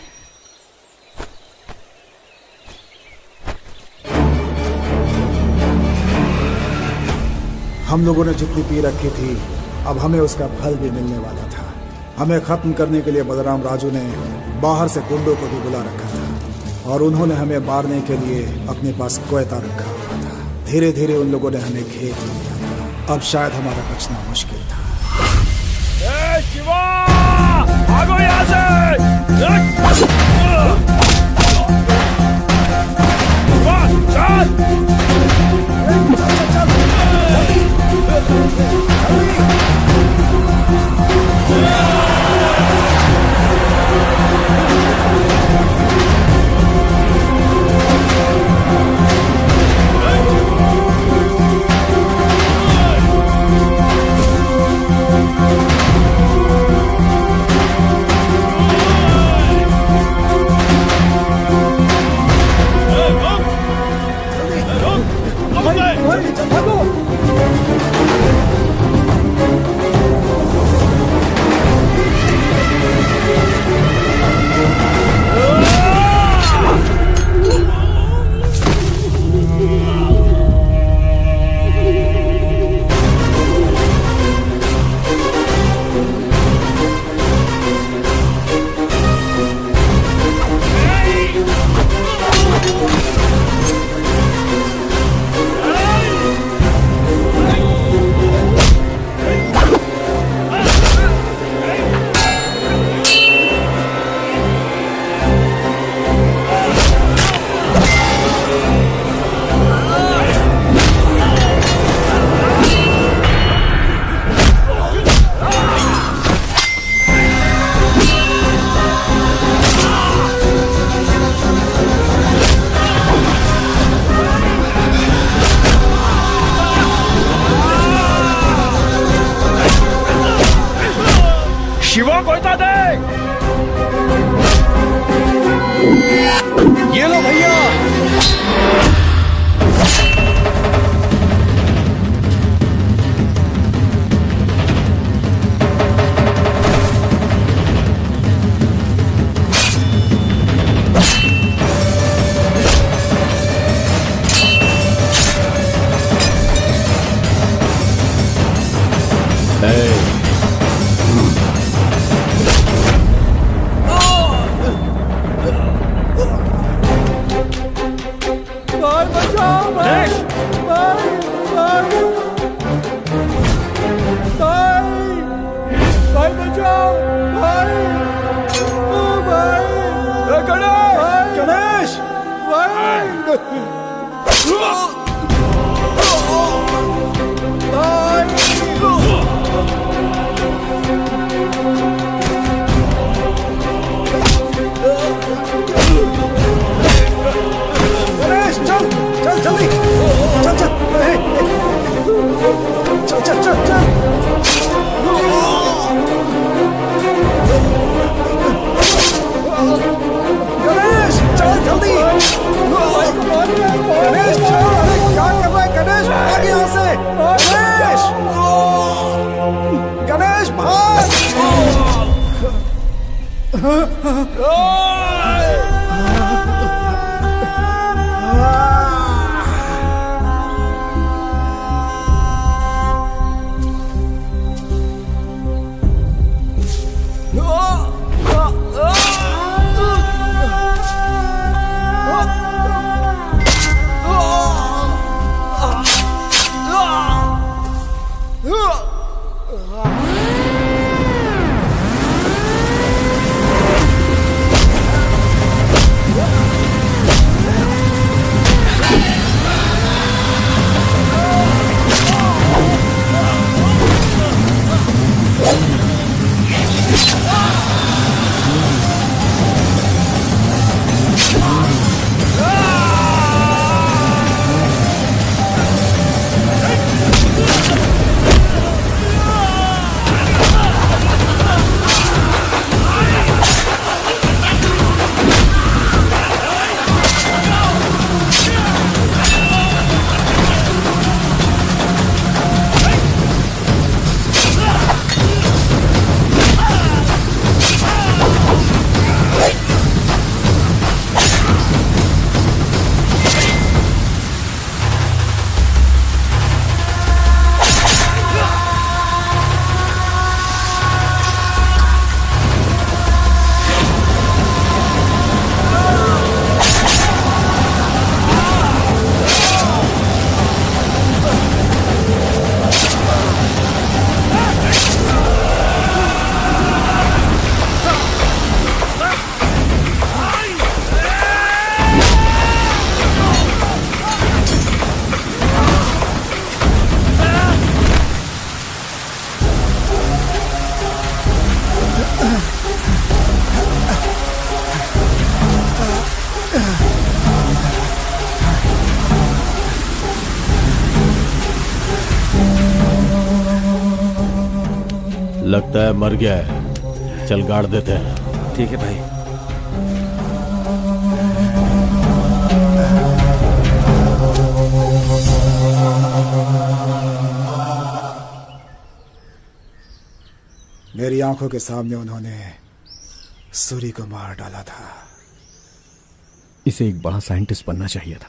हम लोगों ने जितनी पी रखी थी, अब हमें उसका फल भी मिलने वाला था। हमें खत्म करने के लिए बलराम राजू ने बाहर से गुंडों को भी बुला रखा था और उन्होंने हमें मारने के लिए अपने पास कोयता रखा हुआ था। धीरे धीरे उन लोगों ने हमें घेर लिया था। अब शायद हमारा बचना मुश्किल था। शिवा, भागो यहाँ से। शिवा कोयता दे। ये लो भैया। लगता है मर गया है, चल गाड़ देते हैं। ठीक है भाई। मेरी आंखों के सामने उन्होंने सूरी को मार डाला था। इसे एक बड़ा साइंटिस्ट बनना चाहिए था,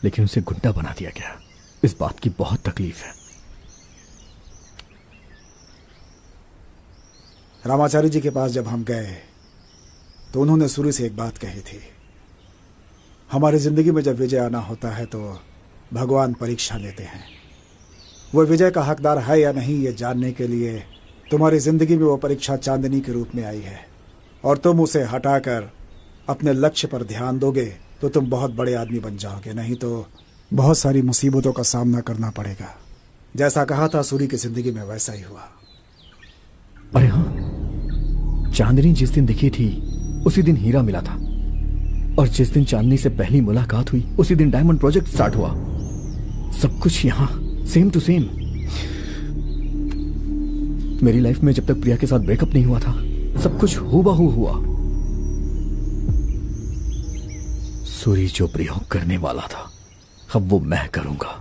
लेकिन उसे गुंडा बना दिया गया। इस बात की बहुत तकलीफ है। रामाचारी जी के पास जब हम गए तो उन्होंने सूरी से एक बात कही थी, हमारी जिंदगी में जब विजय आना होता है तो भगवान परीक्षा लेते हैं। वो विजय का हकदार है या नहीं ये जानने के लिए तुम्हारी जिंदगी में वो परीक्षा चांदनी के रूप में आई है, और तुम उसे हटाकर अपने लक्ष्य पर ध्यान दोगे तो तुम बहुत बड़े आदमी बन जाओगे, नहीं तो बहुत सारी मुसीबतों का सामना करना पड़ेगा। जैसा कहा था सूरी की जिंदगी में वैसा ही हुआ। अरे हाँ, चांदनी जिस दिन दिखी थी उसी दिन हीरा मिला था, और जिस दिन चांदनी से पहली मुलाकात हुई उसी दिन डायमंड प्रोजेक्ट स्टार्ट हुआ। सब कुछ यहाँ सेम टू सेम। मेरी लाइफ में जब तक प्रिया के साथ ब्रेकअप नहीं हुआ था सब कुछ हूबहू हुआ। सूरी जो प्रयोग करने वाला था अब वो मैं करूंगा।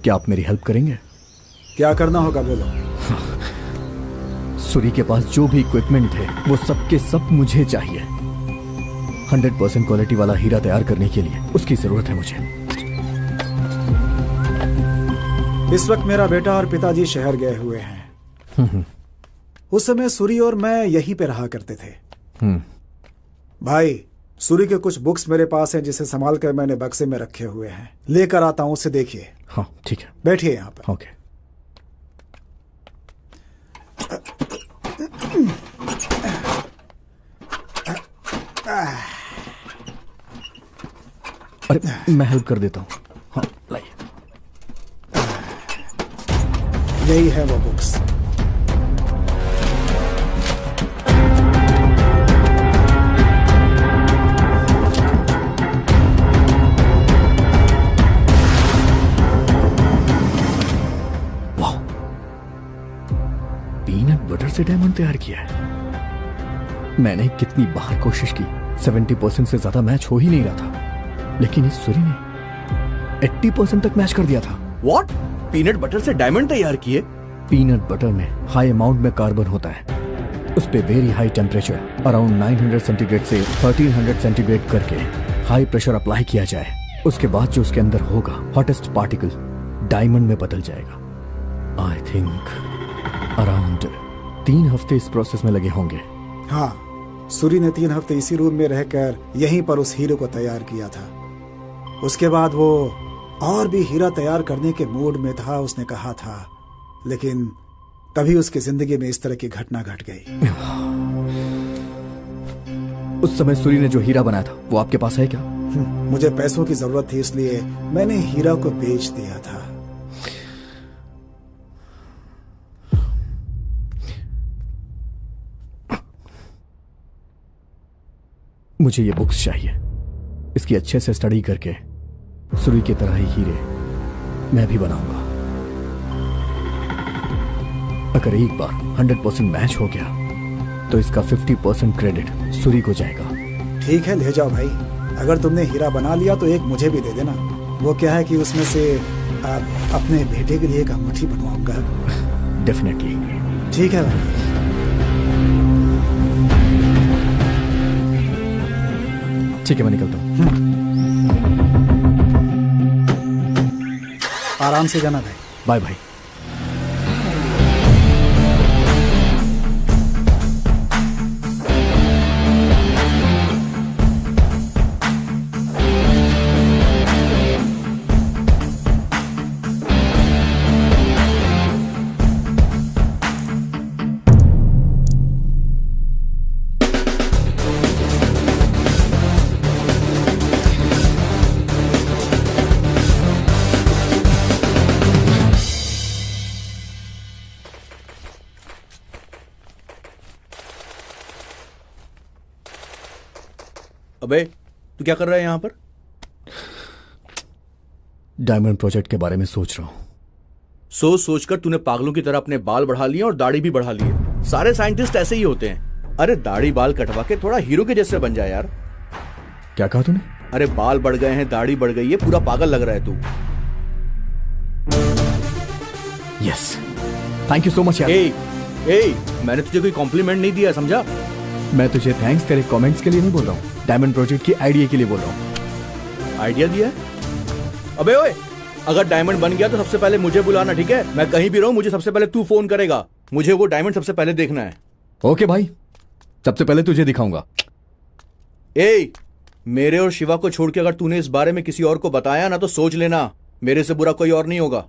क्या आप मेरी हेल्प करेंगे? क्या करना होगा बोलो। सूरी के पास जो भी इक्विपमेंट थे वो सब के सब मुझे चाहिए। 100% क्वालिटी वाला हीरा तैयार करने के लिए उसकी जरूरत है मुझे। इस वक्त मेरा बेटा और पिताजी शहर गए हुए हैं। उस समय सूरी और मैं यहीं पे रहा करते थे। भाई, सूरी के कुछ बुक्स मेरे पास हैं जिसे संभाल कर मैंने बक्से में रखे हुए हैं, लेकर आता हूं, उसे देखिए। हाँ ठीक है, बैठिए यहाँ पर। ओके। अरे मैं हेल्प कर देता हूँ। हाँ लाइए। यही है वो बुक्स। वाह, पीनट बटर से डायमंड तैयार किया है। मैंने कितनी बार कोशिश की, 70% से ज्यादा मैच हो ही नहीं रहा था, लेकिन इस सूरी ने 80% तक मैच कर दिया था। व्हाट? पीनट बटर से डायमंड तैयार किए? पीनट बटर में हाई अमाउंट में कार्बन होता है, उस पे very high temperature around 900 centigrade से 1300 सेंटीग्रेड करके हाई प्रेशर अप्लाई किया जाए। उसके बाद जो उसके अंदर होगा हॉटेस्ट पार्टिकल डायमंड में बदल जाएगा। आई थिंक अराउंड 3 हफ्ते इस प्रोसेस में लगे होंगे। हाँ, सूरी ने 3 हफ्ते इसी रूम में रहकर यहीं पर उस हीरे को तैयार किया था। उसके बाद वो और भी हीरा तैयार करने के मूड में था, उसने कहा था, लेकिन तभी उसकी जिंदगी में इस तरह की घटना घट गई। उस समय सूरी ने जो हीरा बनाया था वो आपके पास है क्या? मुझे पैसों की जरूरत थी, इसलिए मैंने हीरा को बेच दिया था। मुझे ये बुक्स चाहिए। इसकी अच्छे से स्टडी करके सूरी की तरह ही हीरे मैं भी बनाऊंगा। अगर एक बार 100% मैच हो गया तो इसका 50% क्रेडिट सूरी को जाएगा। ठीक है, ले जाओ भाई। अगर तुमने हीरा बना लिया तो एक मुझे भी दे देना। वो क्या है कि उसमें से अपने बेटे के लिए एक अंगूठी बनवाऊंगा। डेफिनेटली। ठीक है भाई। ठीक है, मैं निकलता हूँ। आराम से जाना भाई। Bye bye. अबे तू क्या कर रहा है यहाँ पर? डायमंड प्रोजेक्ट के बारे में सोच रहा हूँ। सोच सोचकर तूने पागलों की तरह अपने बाल बढ़ा लिए और दाढ़ी भी बढ़ा लिए। सारे साइंटिस्ट ऐसे ही होते हैं। अरे दाढ़ी बाल कटवा के थोड़ा हीरो के जैसे बन जाए यार। क्या कहा तूने? अरे बाल बढ़ गए हैं, दाढ़ी बढ़ गई है, पूरा पागल लग रहा है तू। Yes, thank you so much यार। मैंने तुझे कोई कॉम्प्लीमेंट नहीं दिया, समझा? मैं तुझे थैंक्स तेरे कमेंट्स के लिए नहीं बोल रहा हूँ, डायमंड प्रोजेक्ट की आइडिया के लिए बोल रहा हूँ। आइडिया दिया है? अबे ओए, अगर डायमंड बन गया तो सबसे पहले मुझे बुलाना, ठीक है? मैं कहीं भी रहूं, मुझे सबसे पहले तू फोन करेगा। मुझे वो डायमंड सबसे पहले देखना है। ओके भाई, सबसे पहले तुझे दिखाऊंगा। मेरे और शिवा को छोड़ के अगर तूने इस बारे में किसी और को बताया ना तो सोच लेना, मेरे से बुरा कोई और नहीं होगा।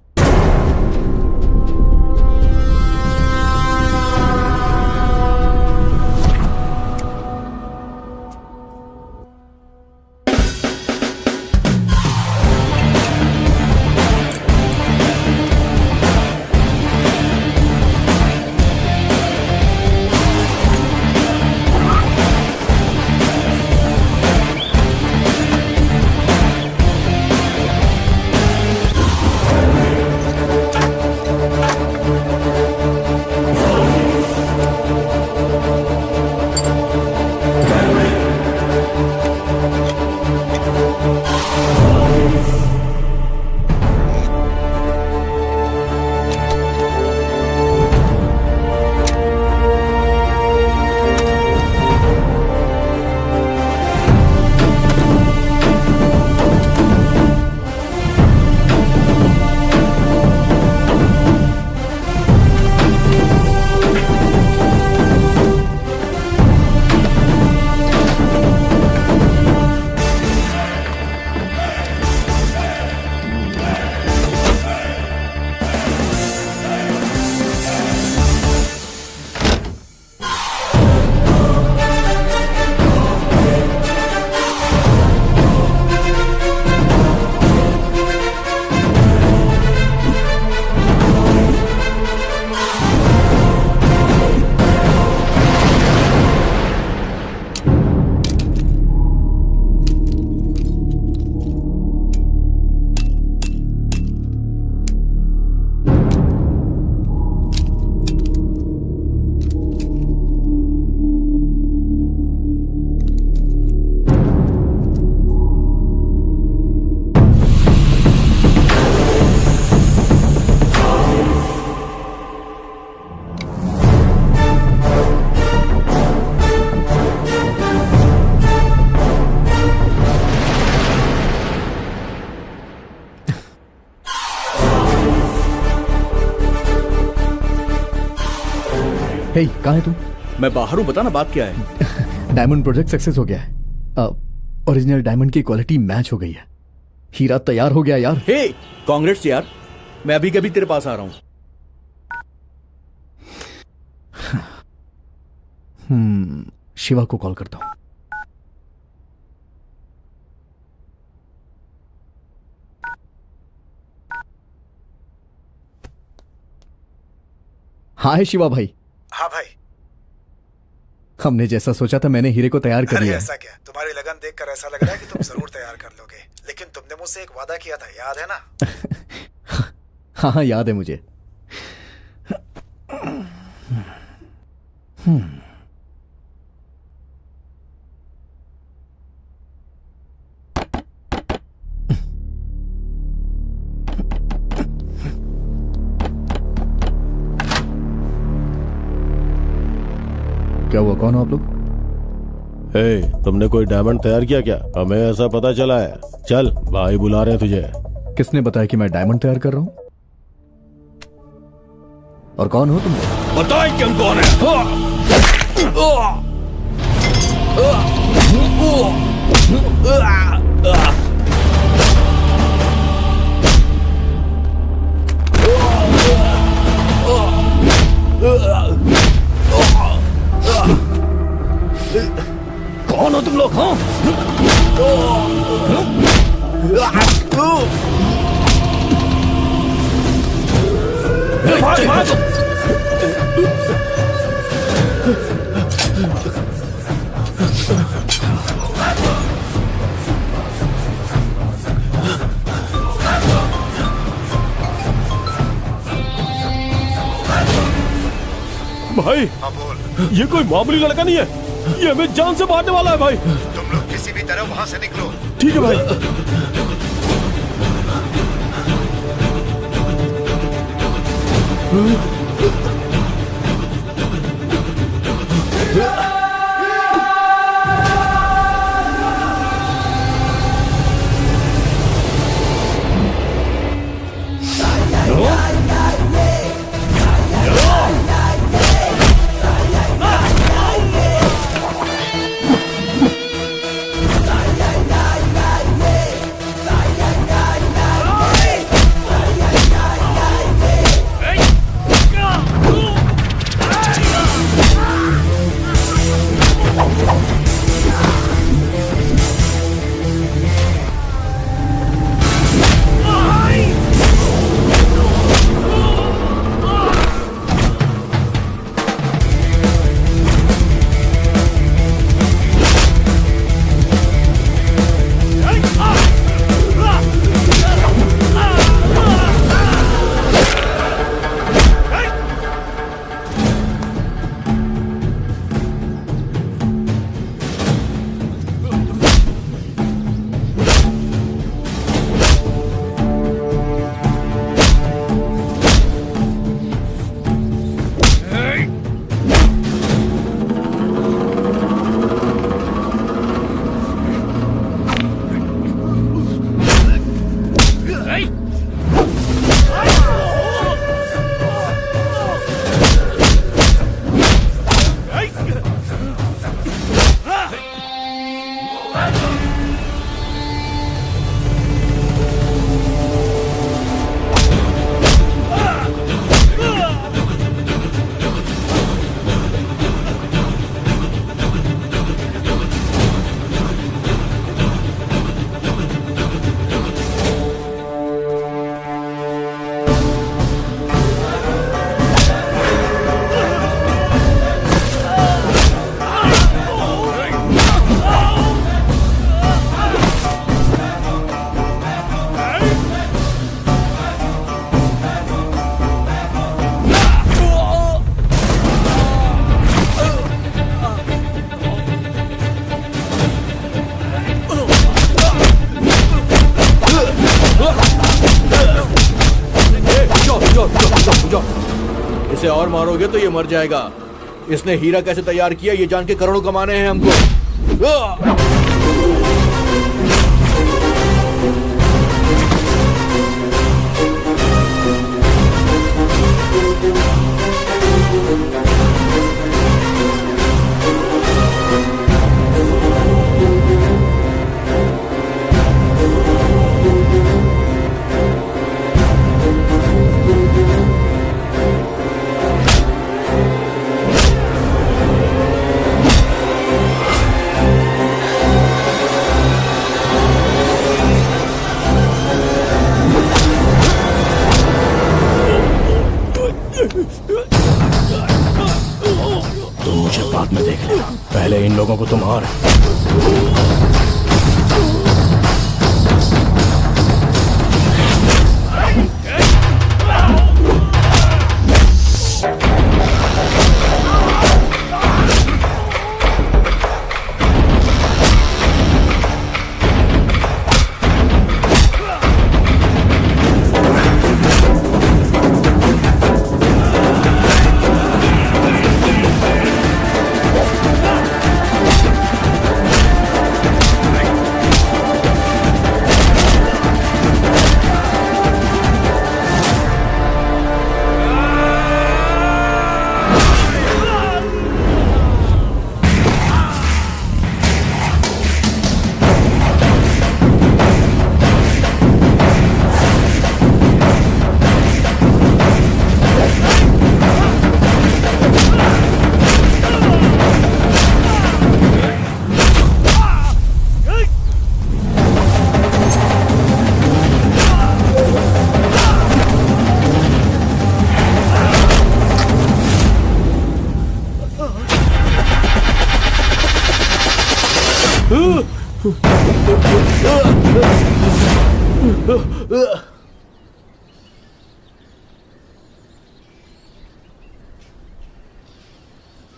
हे, कहाँ है तू? मैं बाहर हूँ, बता ना बात क्या है। डायमंड प्रोजेक्ट सक्सेस हो गया है। ओरिजिनल डायमंड की क्वालिटी मैच हो गई है। हीरा तैयार हो गया यार। हे, कांग्रेट्स यार। मैं अभी कभी तेरे पास आ रहा हूँ। शिवा को कॉल करता हूँ। हाय शिवा भाई। हाँ भाई। हमने जैसा सोचा था मैंने हीरे को तैयार कर लिया। ऐसा क्या? तुम्हारी लगन देखकर ऐसा लग रहा है कि तुम जरूर तैयार कर लोगे। लेकिन तुमने मुझसे एक वादा किया था, याद है ना? हाँ याद है मुझे। क्या हुआ, कौन हो आप लोग? तुमने कोई डायमंड तैयार किया क्या? हमें ऐसा पता चला है। चल, भाई बुला रहे हैं तुझे। किसने बताया कि मैं डायमंड तैयार कर रहा हूं? और कौन हो तुम? बताए कि हम कौन है। कौन हो तुम लोग? हाँ, भाई ये कोई मामूली लड़का नहीं है, ये हमें जान से मारने वाला है भाई। तुम लोग किसी भी तरह वहां से निकलो। ठीक है भाई। इसे और मारोगे तो ये मर जाएगा। इसने हीरा कैसे तैयार किया ये जान के करोड़ों कमाने हैं हमको। तुम मुझे बाद में देख लेना, पहले इन लोगों को तुम और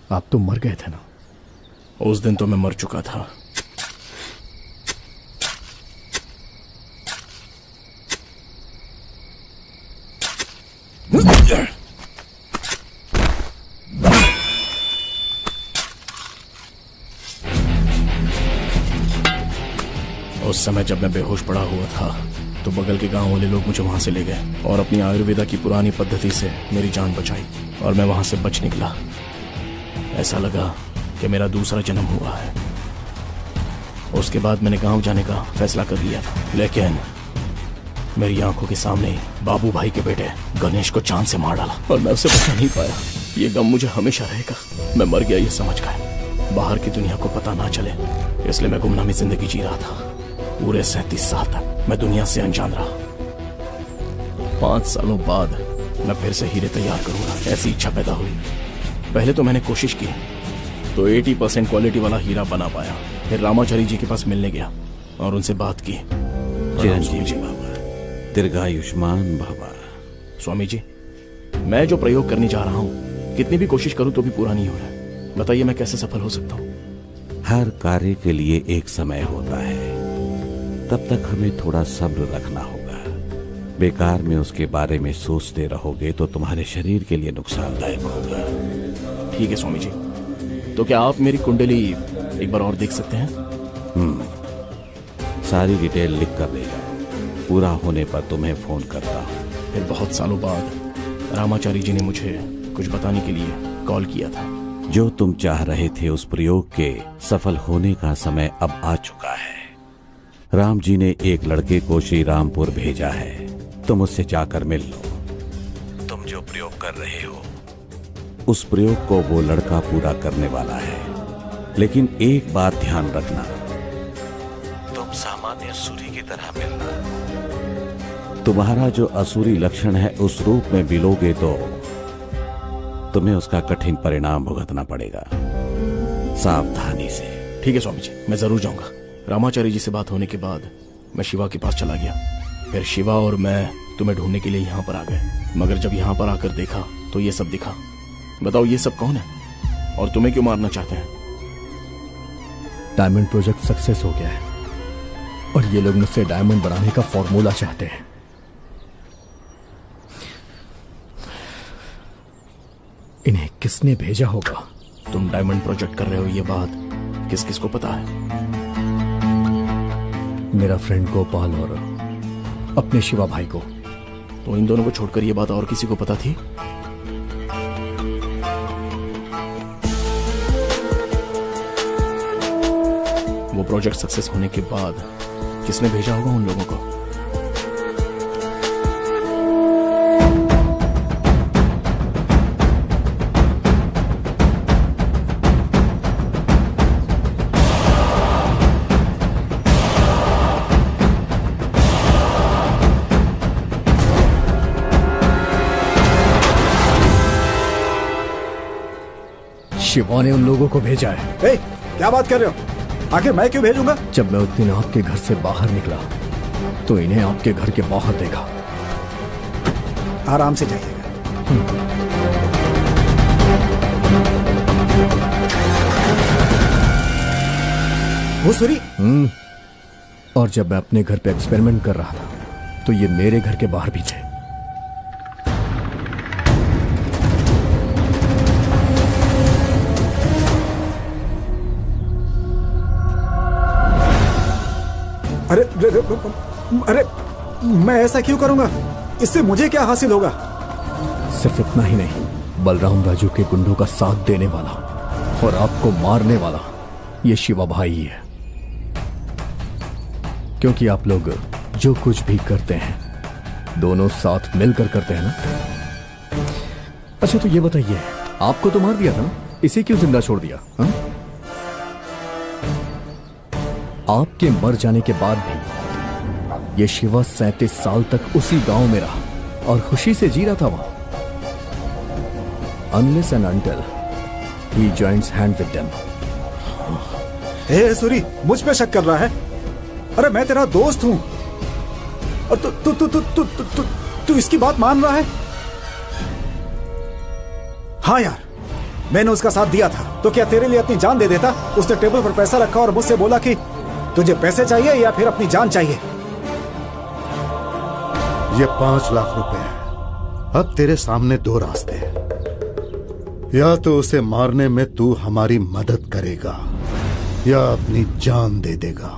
आप तो मर गए थे ना? उस दिन तो मैं मर चुका था। उस समय जब मैं बेहोश पड़ा हुआ था तो बगल के गांव वाले लोग मुझे वहां से ले गए और अपनी आयुर्वेदा की पुरानी पद्धति से मेरी जान बचाई और मैं वहां से बच निकला। ऐसा लगा कि मेरा दूसरा जन्म हुआ है। उसके बाद मैंने गांव जाने का फैसला कर लिया था, लेकिन मेरी आंखों के सामने बाबू भाई के बेटे गणेश को चांद से मार डाला और मैं उसे बचा नहीं पाया। ये गम मुझे हमेशा रहेगा। मैं मर गया ये समझ कर बाहर की दुनिया को पता ना चले, इसलिए मैं गुमनामी जिंदगी जी रहा था। पूरे 37 साल तक मैं दुनिया से अनजान रहा। 5 सालों बाद मैं फिर से हीरे तैयार करूंगा, ऐसी इच्छा पैदा हुई। पहले तो मैंने कोशिश की तो 80% क्वालिटी वाला हीरा बना पाया। फिर रामाचारी जी के पास मिलने गया और उनसे बात की। चिरंजीवी बाबा, दीर्घायुष्मान बाबा। स्वामी जी, मैं जो प्रयोग करने जा रहा हूँ कितनी भी कोशिश करूं तो भी पूरा नहीं हो रहा। बताइए मैं कैसे सफल हो सकता हूँ? हर कार्य के लिए एक समय होता है, तब तक हमें थोड़ा सब्र रखना होगा। बेकार में उसके बारे में सोचते रहोगे तो तुम्हारे शरीर के लिए नुकसानदायक होगा। ठीक है स्वामी जी, तो क्या आप मेरी कुंडली एक बार और देख सकते हैं? सारी डिटेल लिख कर ले जाओ। पूरा होने पर तुम्हें फोन करता हूँ। फिर बहुत सालों बाद रामाचारी जी ने मुझे कुछ बताने के लिए कॉल किया था। जो तुम चाह रहे थे उस प्रयोग के सफल होने का समय अब आ चुका है। राम जी ने एक लड़के को श्री रामपुर भेजा है, तुम उससे जाकर मिल लो। तुम जो प्रयोग कर रहे हो उस प्रयोग को वो लड़का पूरा करने वाला है, लेकिन एक बात ध्यान रखना, तुम सामान्य सूरी की तरह मिलना। तुम्हारा जो असुरी लक्षण है उस रूप में मिलोगे तो तुम्हें उसका कठिन परिणाम भुगतना पड़ेगा। सावधानी से। ठीक है स्वामी जी, मैं जरूर जाऊंगा। रामाचारी जी से बात होने के बाद मैं शिवा के पास चला गया। फिर शिवा और मैं तुम्हें ढूंढने के लिए यहाँ पर आ गए, मगर जब यहाँ पर आकर देखा तो ये सब दिखा। बताओ ये सब कौन है और तुम्हें क्यों मारना चाहते हैं? डायमंड प्रोजेक्ट सक्सेस हो गया है और ये लोग मुझसे डायमंड बनाने का फॉर्मूला चाहते हैं। इन्हें किसने भेजा होगा? तुम डायमंड प्रोजेक्ट कर रहे हो ये बात किस किस को पता है? मेरा फ्रेंड गोपाल और अपने शिवा भाई को। तो इन दोनों को छोड़कर ये बात और किसी को पता थी? वो प्रोजेक्ट सक्सेस होने के बाद किसने भेजा होगा उन लोगों को? शिवा ने उन लोगों को भेजा है। ए, क्या बात कर रहे हो? आखिर मैं क्यों भेजूंगा? जब मैं उस दिन आपके घर से बाहर निकला तो इन्हें आपके घर के बाहर देखा। आराम से जाइएगा। वो सूरी। और जब मैं अपने घर पे एक्सपेरिमेंट कर रहा था तो ये मेरे घर के बाहर भी थे। अरे अरे मैं ऐसा क्यों करूंगा? इससे मुझे क्या हासिल होगा? सिर्फ इतना ही नहीं, बलराम राजू के गुंडों का साथ देने वाला और आपको मारने वाला ये शिवा भाई ही है। क्योंकि आप लोग जो कुछ भी करते हैं दोनों साथ मिलकर करते हैं ना। अच्छा तो ये बताइए, आपको तो मार दिया था ना, इसे क्यों जिंदा छोड़ दिया? हा? आपके मर जाने के बाद भी ये शिवा 37 साल तक उसी गांव में रहा और खुशी से जी रहा था वहां। Unless and until he joins hand with them. हे सूरी, मुझ पे शक कर रहा है? अरे मैं तेरा दोस्त हूं और तू इसकी बात मान रहा है? हाँ यार, मैंने उसका साथ दिया था तो क्या तेरे लिए अपनी जान दे देता? उसने टेबल पर पैसा रखा और मुझसे बोला कि तुझे पैसे चाहिए या फिर अपनी जान चाहिए। ये 5 लाख रुपए है। अब तेरे सामने 2 रास्ते हैं, या तो उसे मारने में तू हमारी मदद करेगा या अपनी जान दे देगा।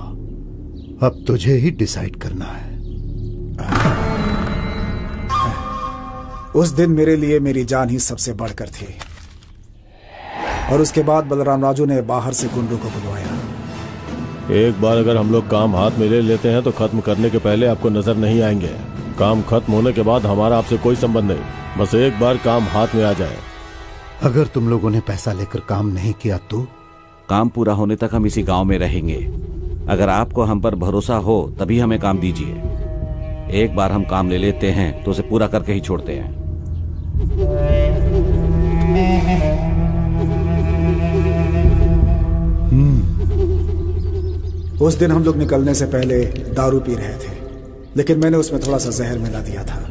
अब तुझे ही डिसाइड करना है। उस दिन मेरे लिए मेरी जान ही सबसे बढ़कर थी और उसके बाद बलराम राजू ने बाहर से गुंडों को बुलवाया। एक बार अगर हम लोग काम हाथ में ले लेते हैं तो खत्म करने के पहले आपको नजर नहीं आएंगे। काम खत्म होने के बाद हमारा आपसे कोई संबंध नहीं, बस एक बार काम हाथ में आ जाए। अगर तुम लोगों ने पैसा लेकर काम नहीं किया तो? काम पूरा होने तक हम इसी गांव में रहेंगे। अगर आपको हम पर भरोसा हो तभी हमें काम दीजिए। एक बार हम काम ले लेते हैं तो उसे पूरा करके ही छोड़ते हैं। उस दिन हम लोग निकलने से पहले दारू पी रहे थे, लेकिन मैंने उसमें थोड़ा सा जहर मिला दिया था।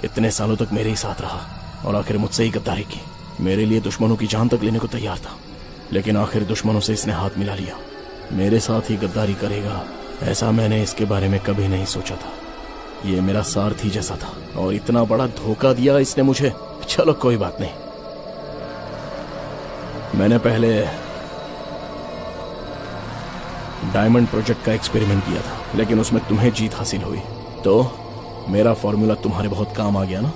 इतने सालों तक मेरे ही साथ रहा और आखिर मुझसे ही गद्दारी की। मेरे लिए दुश्मनों की जान तक लेने को तैयार था, लेकिन आखिर दुश्मनों से इसने हाथ मिला लिया। मेरे साथ ही गद्दारी करेगा ऐसा मैंने इसके बारे में कभी नहीं सोचा था। ये मेरा सारथी जैसा था और इतना बड़ा धोखा दिया इसने मुझे। चलो कोई बात नहीं, मैंने पहले डायमंड प्रोजेक्ट का एक्सपेरिमेंट किया था, लेकिन उसमें तुम्हें जीत हासिल हुई तो मेरा फॉर्मूला तुम्हारे बहुत काम आ गया ना।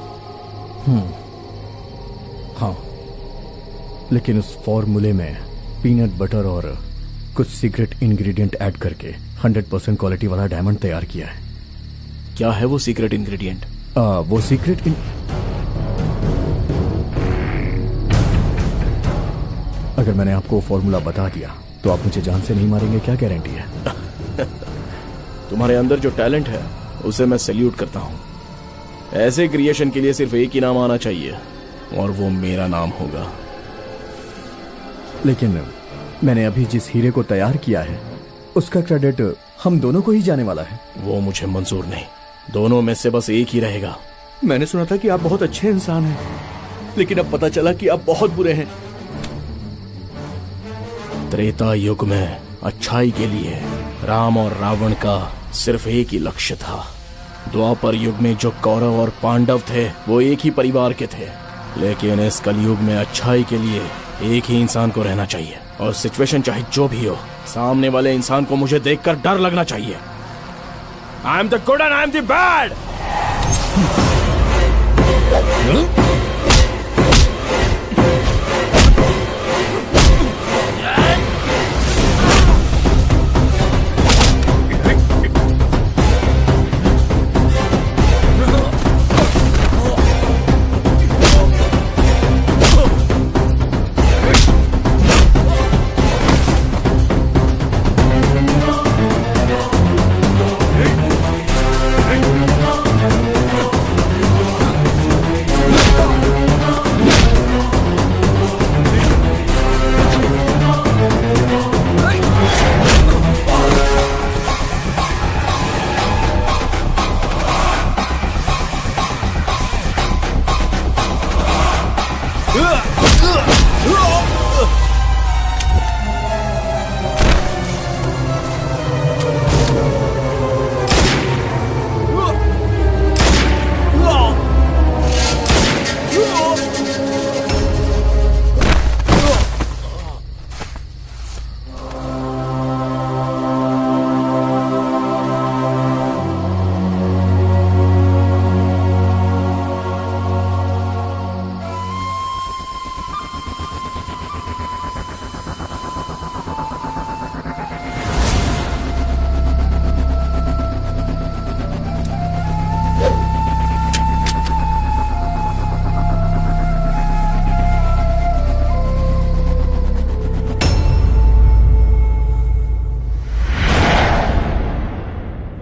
हाँ, लेकिन उस फॉर्मूले में पीनट बटर और कुछ सीक्रेट इंग्रेडिएंट ऐड करके 100% क्वालिटी वाला डायमंड तैयार किया है। क्या है वो सीक्रेट इंग्रेडिएंट? वो सीक्रेट अगर मैंने आपको फॉर्मूला बता दिया तो आप मुझे जान से नहीं मारेंगे, क्या गारंटी है? तुम्हारे अंदर जो टैलेंट है उसे मैं सैल्यूट करता हूं। ऐसे क्रिएशन के लिए सिर्फ एक ही नाम आना चाहिए और वो मेरा नाम होगा। लेकिन मैंने अभी जिस हीरे को तैयार किया है उसका क्रेडिट हम दोनों को ही जाने वाला है। वो मुझे मंजूर नहीं, दोनों में से बस एक ही रहेगा। मैंने सुना था कि आप बहुत अच्छे इंसान हैं, लेकिन अब पता चला कि आप बहुत बुरे हैं। त्रेता युग में अच्छाई के लिए राम और रावण का सिर्फ एक ही लक्ष्य था। द्वापर युग में जो कौरव और पांडव थे वो एक ही परिवार के थे, लेकिन इस कलयुग में अच्छाई के लिए एक ही इंसान को रहना चाहिए और सिचुएशन चाहे जो भी हो, सामने वाले इंसान को मुझे देखकर डर लगना चाहिए। I am the good and I am the bad.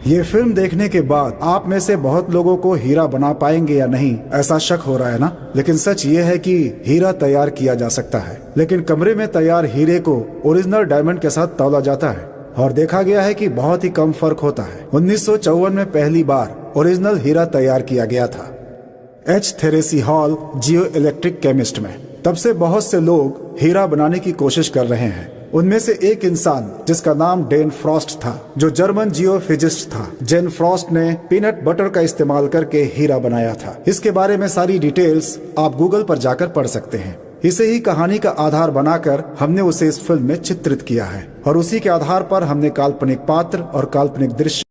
ये फिल्म देखने के बाद आप में से बहुत लोगों को हीरा बना पाएंगे या नहीं ऐसा शक हो रहा है ना, लेकिन सच ये है कि हीरा तैयार किया जा सकता है, लेकिन कमरे में तैयार हीरे को ओरिजिनल डायमंड के साथ तौला जाता है और देखा गया है कि बहुत ही कम फर्क होता है। 1954 में पहली बार ओरिजिनल हीरा तैयार किया गया था एच थेरेसी हॉल जियो इलेक्ट्रिक केमिस्ट में। तब से बहुत से लोग हीरा बनाने की कोशिश कर रहे हैं। उनमें से एक इंसान जिसका नाम डेन फ्रॉस्ट था, जो जर्मन जियोफिजिस्ट था। जेन फ्रॉस्ट ने पीनट बटर का इस्तेमाल करके हीरा बनाया था। इसके बारे में सारी डिटेल्स आप गूगल पर जाकर पढ़ सकते हैं। इसे ही कहानी का आधार बनाकर हमने उसे इस फिल्म में चित्रित किया है और उसी के आधार पर हमने काल्पनिक पात्र और काल्पनिक दृश्य